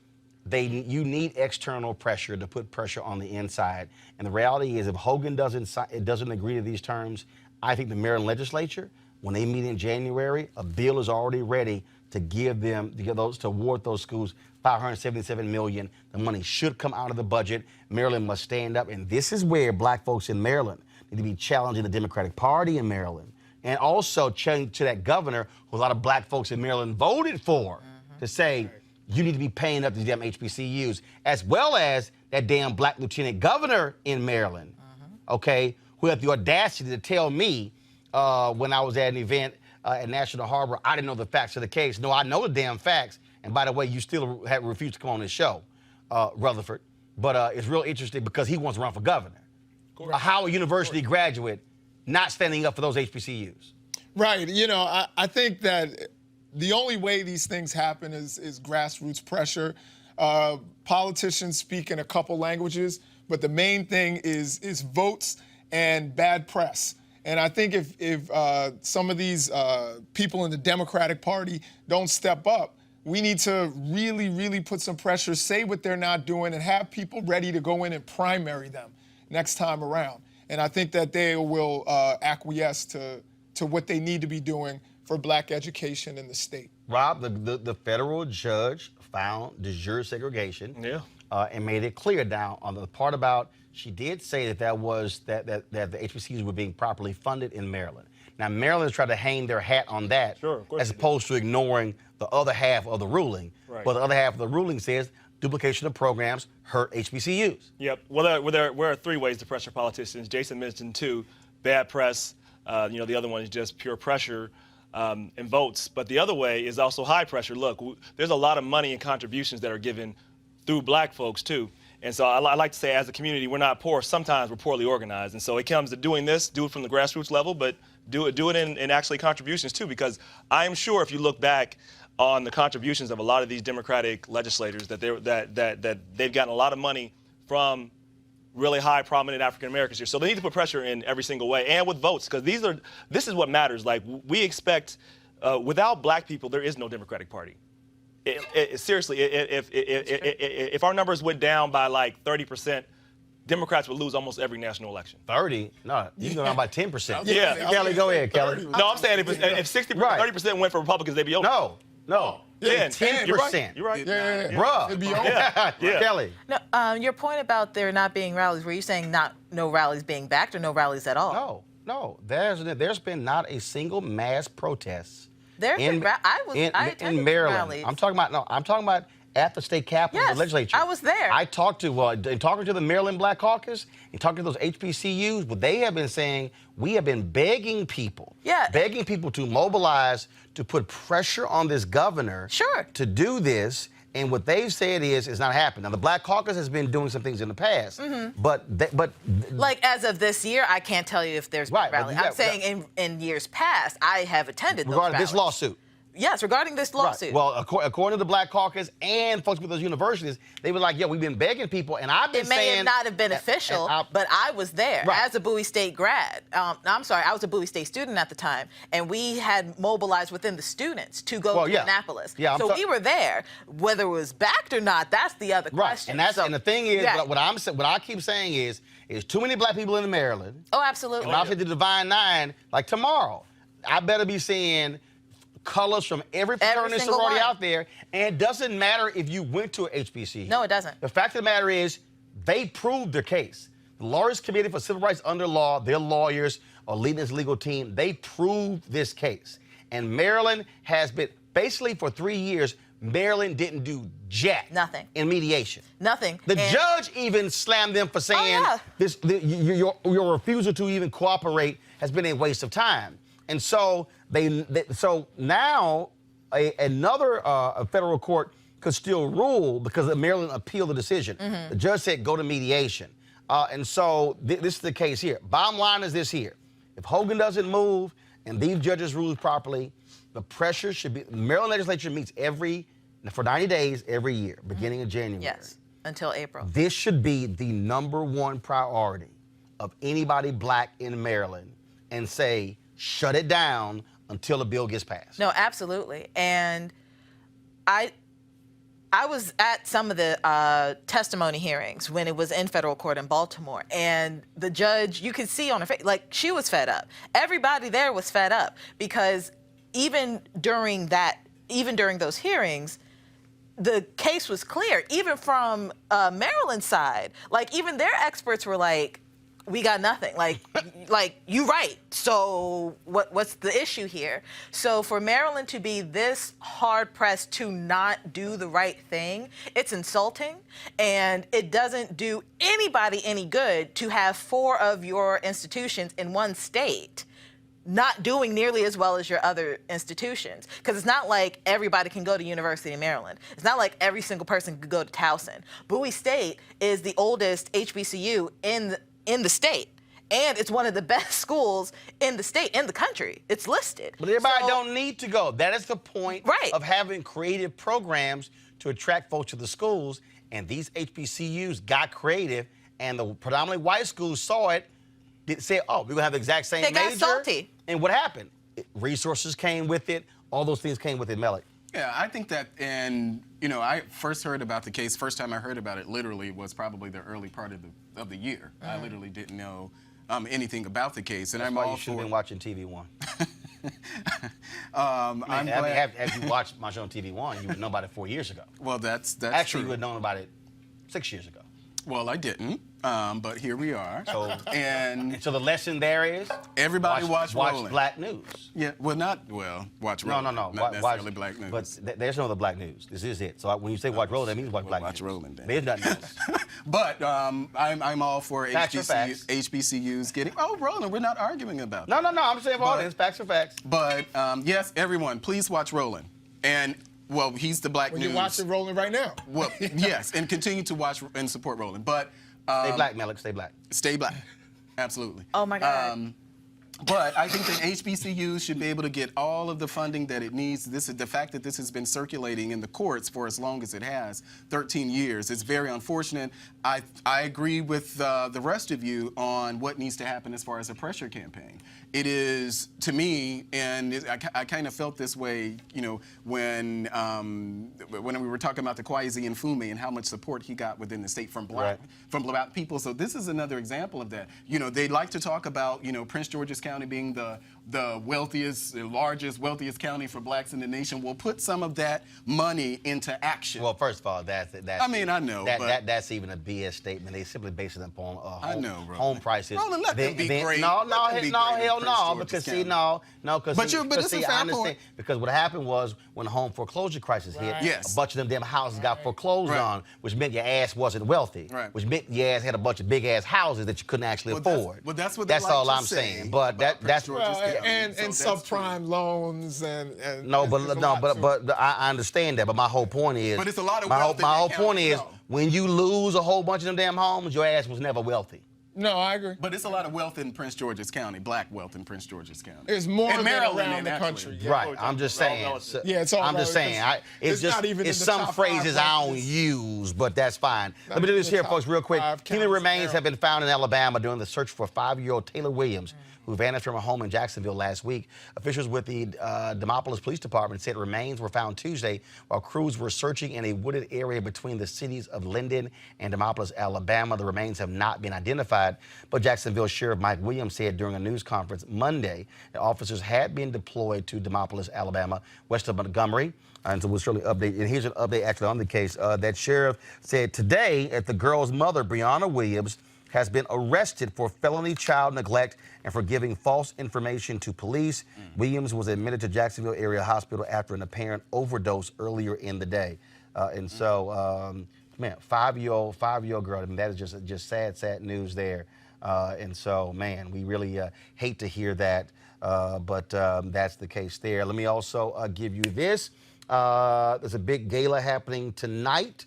you need external pressure to put pressure on the inside. And the reality is, if Hogan doesn't agree to these terms, I think the Maryland legislature, when they meet in January, a bill is already ready to award those schools $577 million. The money should come out of the budget. Maryland must stand up. And this is where black folks in Maryland need to be challenging the Democratic Party in Maryland. And also challenging to that governor, who a lot of black folks in Maryland voted for, to say, you need to be paying up these damn HBCUs, as well as that damn black lieutenant governor in Maryland, okay, who had the audacity to tell me when I was at an event at National Harbor, I didn't know the facts of the case. No, I know the damn facts. And by the way, you still have refused to come on this show, Rutherford. But it's real interesting because he wants to run for governor. A Howard University graduate not standing up for those HBCUs. Right. You know, I think that the only way these things happen is grassroots pressure. Politicians speak in a couple languages, but the main thing is votes and bad press. And I think if some of these people in the Democratic Party don't step up, we need to really, really put some pressure, say what they're not doing, and have people ready to go in and primary them next time around. And I think that they will acquiesce to what they need to be doing for black education in the state. Rob, the federal judge found de jure segregation and made it clear down on the part about, she did say that the HBCUs were being properly funded in Maryland. Now, Maryland's tried to hang their hat on that, as opposed to ignoring the other half of the ruling. Right. But the other half of the ruling says duplication of programs hurt HBCUs. Yep. Well, there are three ways to pressure politicians. Jason mentioned two: bad press. The other one is just pure pressure and votes. But the other way is also high pressure. Look, there's a lot of money and contributions that are given through black folks too. And so I like to say, as a community, we're not poor. Sometimes we're poorly organized. And so it comes to doing this, do it from the grassroots level, but do it in actually contributions too, because I'm sure if you look back on the contributions of a lot of these Democratic legislators, that they've gotten a lot of money from really high prominent African Americans here. So they need to put pressure in every single way, and with votes, because this is what matters. Like, we expect, without black people, there is no Democratic Party. Seriously, if our numbers went down by like 30%, Democrats would lose almost every national election. 30? No, you can go down by 10%. Yeah. Kelly, go ahead, Kelly. No, I'm saying if 60%, 30% went for Republicans, they'd be over. No. 10. You're right. You're right. Yeah. Bruh. It'd be over. Yeah. Kelly. No, your point about there not being rallies, were you saying no rallies being backed or no rallies at all? No. There's been not a single mass protest in Maryland. Rallies. I'm talking about at the state capitol, the legislature. I was there. I talked to, talking to the Maryland Black Caucus and talking to those HBCUs, what they have been saying, we have been begging people to mobilize, to put pressure on this governor to do this. And what they've said is it's not happening. Now, the Black Caucus has been doing some things in the past, but like as of this year, I can't tell you if there's been rallies. I'm saying in years past, I have attended those rallies. Regarding this lawsuit. Yes, regarding this lawsuit. Right. Well, according to the Black Caucus and folks with those universities, they were like, we've been begging people, and I've been saying... It may not have been official, but I was there as a Bowie State grad. I'm sorry, I was a Bowie State student at the time, and we had mobilized within the students to go to Annapolis. So we were there. Whether it was backed or not, that's the other question. And the thing is, what I keep saying is too many black people in Maryland. Oh, absolutely. And I'll say the Divine Nine, like tomorrow, I better be seeing colors from every fraternity and sorority out there, and it doesn't matter if you went to a HBCU. No, it doesn't. The fact of the matter is, they proved their case. The Lawyers Committee for Civil Rights under law, their lawyers are leading this legal team. They proved this case. And Maryland has been, basically for 3 years, Maryland didn't do jack. Nothing. In mediation. Nothing. The judge even slammed them for saying your refusal to even cooperate has been a waste of time. And so so now another federal court could still rule because Maryland appealed the decision. The judge said go to mediation. And so this is the case here. Bottom line is this here. If Hogan doesn't move and these judges rule properly, the pressure should be, the Maryland legislature meets for 90 days every year, beginning of January. Yes, until April. This should be the #1 priority of anybody black in Maryland and say, shut it down until the bill gets passed. No, absolutely. And I was at some of the testimony hearings when it was in federal court in Baltimore, and the judge, you could see on her face, like, she was fed up. Everybody there was fed up because even during those hearings, the case was clear. Even from Maryland's side, like, even their experts were like, we got nothing. Like, you right. So what's the issue here? So for Maryland to be this hard pressed to not do the right thing, it's insulting, and it doesn't do anybody any good to have 4 of your institutions in one state not doing nearly as well as your other institutions. Because it's not like everybody can go to University of Maryland. It's not like every single person could go to Towson. Bowie State is the oldest HBCU in the state, and it's one of the best schools in the state, in the country. It's listed. But everybody don't need to go. That is the point of having creative programs to attract folks to the schools, and these HBCUs got creative, and the predominantly white schools saw it, said, oh, we're going to have the exact same major. They got salty. And what happened? Resources came with it. All those things came with it, Melody. Yeah, I think that, and I first heard about the case. First time I heard about it, literally, was probably the early part of the year. I literally didn't know anything about the case, and That's I'm why all you should have been watching TV One. I'm glad. Have you watched my show on TV One, you would know about it 4 years ago. Well, that's actually true. You would have known about it 6 years ago. Well, I didn't, but here we are. So the lesson there is everybody watch Roland. Black news. Yeah, watch Roland. No. Not necessarily Black news. But there's no other Black news. This is it. So when you say watch Roland, that means watch Black news. Watch Roland. Then. There's nothing else. But I'm all for HBCUs getting. Oh, Roland, we're not arguing about that. No. I'm saying all this. Facts are facts. But yes, everyone, please watch Roland. And well, he's the Black news. You're watching Roland right now. Well, yes, and continue to watch and support Roland. But stay black, Malik. Stay black. Stay black. Absolutely. Oh my God. But I think that HBCUs should be able to get all of the funding that it needs. The fact that this has been circulating in the courts for as long as it has, 13 years, is very unfortunate. I agree with the rest of you on what needs to happen as far as a pressure campaign. It is, to me, and I kind of felt this way, when we were talking about the Kwesi Mfume and how much support he got within the state from black people. So this is another example of that. They like to talk about, Prince George's County being the wealthiest, wealthiest county for blacks in the nation. We'll put some of that money into action. Well, first of all, that's I know, that's even a BS statement. They simply base it upon home prices. Roland, let them be great. No, because see, because it's a fair point. Because what happened was when the home foreclosure crisis hit, a bunch of them damn houses got foreclosed on, which meant your ass wasn't wealthy, which meant your ass had a bunch of big ass houses that you couldn't actually afford. Well, that's what that's all I'm saying. But that's and subprime loans and but I understand that. But my whole point is, but it's a lot of my whole point is when you lose a whole bunch of them damn homes, your ass was never wealthy. No, I agree. But it's a lot of wealth in Prince George's County, black wealth in Prince George's County. There's more in Maryland around the country. Right. I'm just saying. It's all I'm just saying. It's some phrases I don't use, but that's fine. Let me do this here, folks, real quick. Human remains have been found in Alabama during the search for 5-year-old Taylor Williams, who vanished from a home in Jacksonville last week. Officials with the Demopolis Police Department said remains were found Tuesday while crews were searching in a wooded area between the cities of Linden and Demopolis, Alabama. The remains have not been identified, but Jacksonville Sheriff Mike Williams said during a news conference Monday that officers had been deployed to Demopolis, Alabama, west of Montgomery. And so we'll certainly update. And here's an update actually on the case. That sheriff said today that the girl's mother, Breonna Williams, has been arrested for felony child neglect and for giving false information to police. Williams was admitted to Jacksonville Area Hospital after an apparent overdose earlier in the day. And so, man, 5-year-old girl, I mean, that is just sad news there. And so, man, we really hate to hear that, but that's the case there. Let me also give you this. There's a big gala happening tonight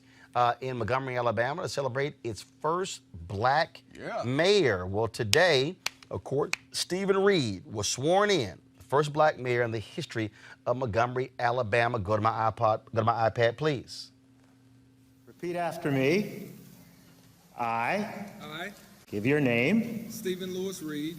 in Montgomery, Alabama, to celebrate its first black mayor. Well, today, of course, Stephen Reed was sworn in, first black mayor in the history of Montgomery, Alabama. Go to my iPad, please. Repeat after me. I I, give your name. Stephen Lewis Reed,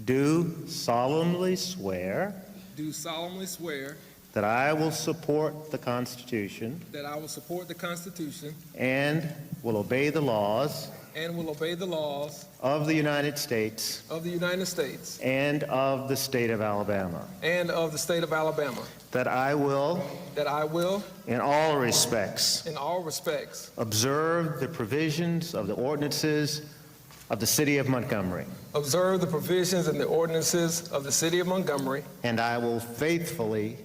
Do solemnly swear do solemnly swear that I will support the Constitution that I will support the Constitution and will obey the laws and will obey the laws of the United States of the United States and of the state of Alabama. and of the state of Alabama, That I will, that I will, in all respects, in all respects, observe the provisions of the ordinances of the city of Montgomery. observe the provisions and the ordinances of the city of Montgomery, And I will faithfully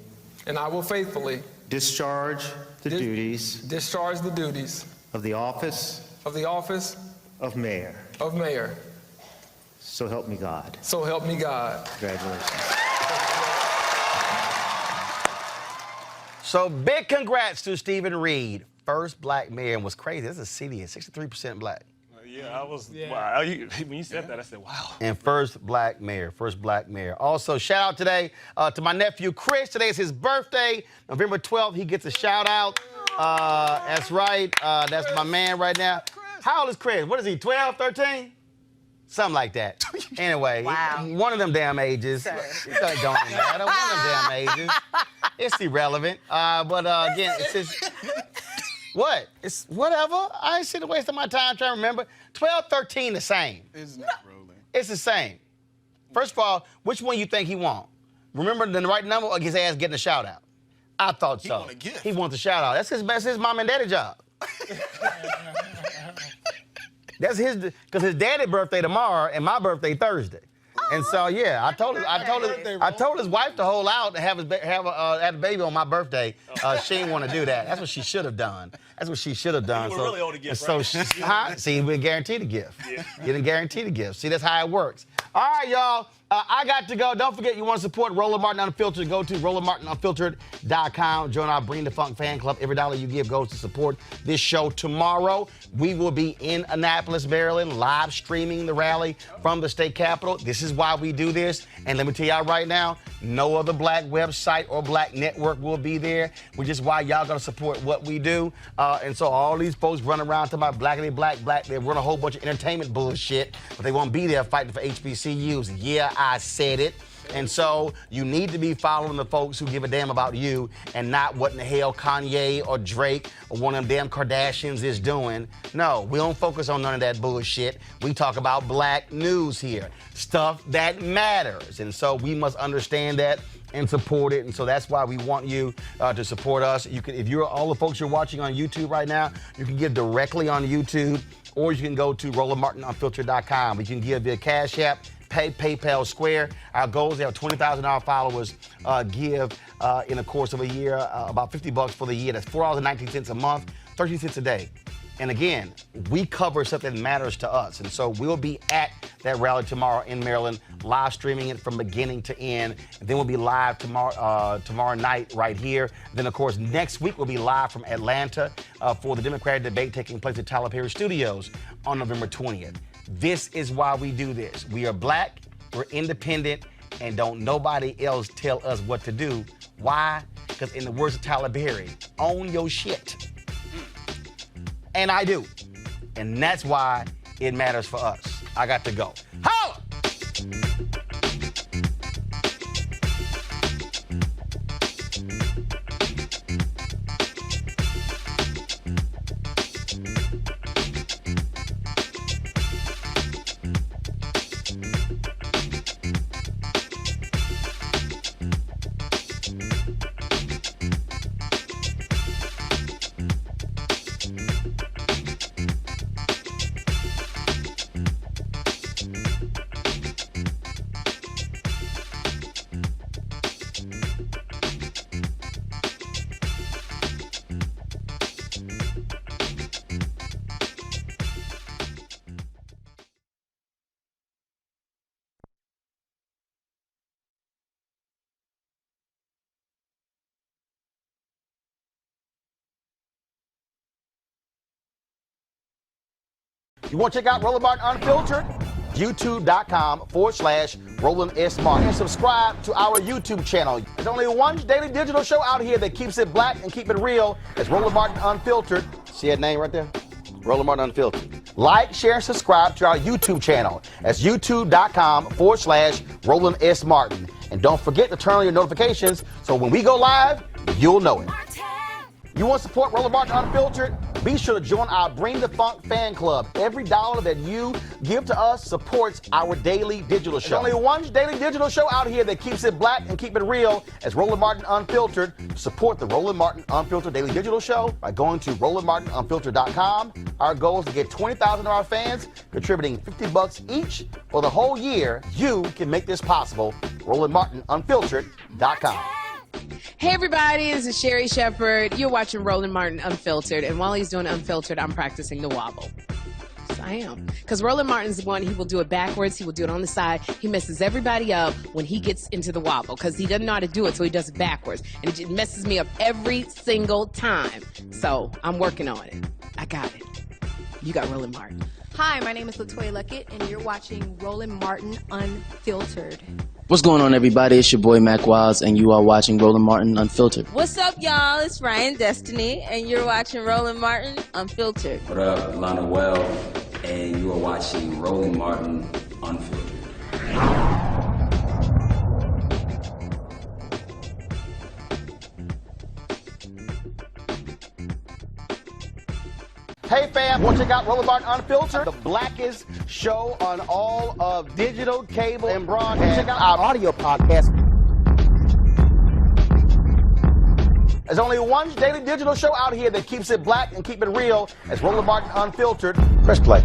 and I will faithfully discharge the duties discharge the duties of the office of the office of mayor. of mayor. So help me God. So help me God. Congratulations. So big congrats to Stephen Reed, first black mayor, and what's crazy, this is a city, it's 63% black. Yeah, I was, wow. When you said that, I said, wow. And first black mayor. Also, shout out today to my nephew, Chris. Today is his birthday, November 12th. He gets a shout out. That's right. That's my man right now. How old is Chris? What is he, 12, 13? Something like that. Anyway, one of them damn ages. It don't matter. One of them damn ages. It's irrelevant. But again, it's just... What? It's whatever. I ain't sitting wasting my time trying to remember. 12, 13, the same. It's not Roland. It's the same. First of all, which one you think he want? Remember the right number or his ass getting a shout out? I thought so. He want a gift. He wants a shout out. That's his mom and daddy job. That's his, because his daddy's birthday tomorrow and my birthday Thursday. And so yeah, I told his wife to hold out and have a baby on my birthday. She didn't want to do that. That's what she should have done. You were really owed a gift, so right? See, we guaranteed a gift. Yeah. You didn't guarantee the gift. See, that's how it works. All right, y'all. I got to go. Don't forget, you want to support Roland Martin Unfiltered. Go to RolandMartinUnfiltered.com. Join our Bring the Funk fan club. Every dollar you give goes to support this show. Tomorrow, we will be in Annapolis, Maryland, live streaming the rally from the state capitol. This is why we do this. And let me tell y'all right now, no other black website or black network will be there, which is why y'all got to support what we do. And so all these folks run around talking about black. They run a whole bunch of entertainment bullshit, but they won't be there fighting for HBCUs. Yeah, I said it. And so you need to be following the folks who give a damn about you and not what in the hell Kanye or Drake or one of them damn Kardashians is doing. No, we don't focus on none of that bullshit. We talk about black news here, stuff that matters. And so we must understand that and support it. And so that's why we want you to support us. You can, if you're all the folks you're watching on YouTube right now, you can give directly on YouTube, or you can go to RolandMartinUnfiltered.com. You can give via Cash App, PayPal, Square. Our goal is to have 20,000 followers give in the course of a year, about $50 for the year. That's $4.19 a month, 13 cents a day. And again, we cover something that matters to us. And so we'll be at that rally tomorrow in Maryland, live streaming it from beginning to end. And then we'll be live tomorrow night right here. Then, of course, next week we'll be live from Atlanta for the Democratic debate taking place at Tyler Perry Studios on November 20th. This is why we do this. We are black, we're independent, and don't nobody else tell us what to do. Why? Because in the words of Tyler Perry, own your shit. And I do. And that's why it matters for us. I got to go. Holla! You want to check out Roland Martin Unfiltered? YouTube.com/Roland S. Martin. And subscribe to our YouTube channel. There's only one daily digital show out here that keeps it black and keep it real. It's Roland Martin Unfiltered. See that name right there? Roland Martin Unfiltered. Like, share, and subscribe to our YouTube channel. That's YouTube.com/Roland S. Martin. And don't forget to turn on your notifications so when we go live, you'll know it. You want to support Roland Martin Unfiltered? Be sure to join our Bring the Funk fan club. Every dollar that you give to us supports our daily digital show. There's only one daily digital show out here that keeps it black and keep it real. It's Roland Martin Unfiltered. Support the Roland Martin Unfiltered daily digital show by going to RolandMartinUnfiltered.com. Our goal is to get 20,000 of our fans contributing $50 each for the whole year. You can make this possible. RolandMartinUnfiltered.com. Hey everybody, this is Sherry Shepherd. You're watching Roland Martin Unfiltered, and while he's doing Unfiltered, I'm practicing the wobble. Yes, I am. Because Roland Martin's the one, he will do it backwards, he will do it on the side. He messes everybody up when he gets into the wobble, because he doesn't know how to do it, so he does it backwards. And it messes me up every single time. So, I'm working on it. I got it. You got Roland Martin. Hi, my name is LaToya Luckett, and you're watching Roland Martin Unfiltered. What's going on, everybody? It's your boy Mac Wiles, and you are watching Roland Martin Unfiltered. What's up, y'all? It's Ryan Destiny, and you're watching Roland Martin Unfiltered. What up, Lana Well, and you are watching Roland Martin Unfiltered. Hey fam, want to check out Roland Martin Unfiltered? The blackest show on all of digital, cable, and broadcast. Check out our audio podcast. There's only one daily digital show out here that keeps it black and keep it real. It's Roland Martin Unfiltered. Press play.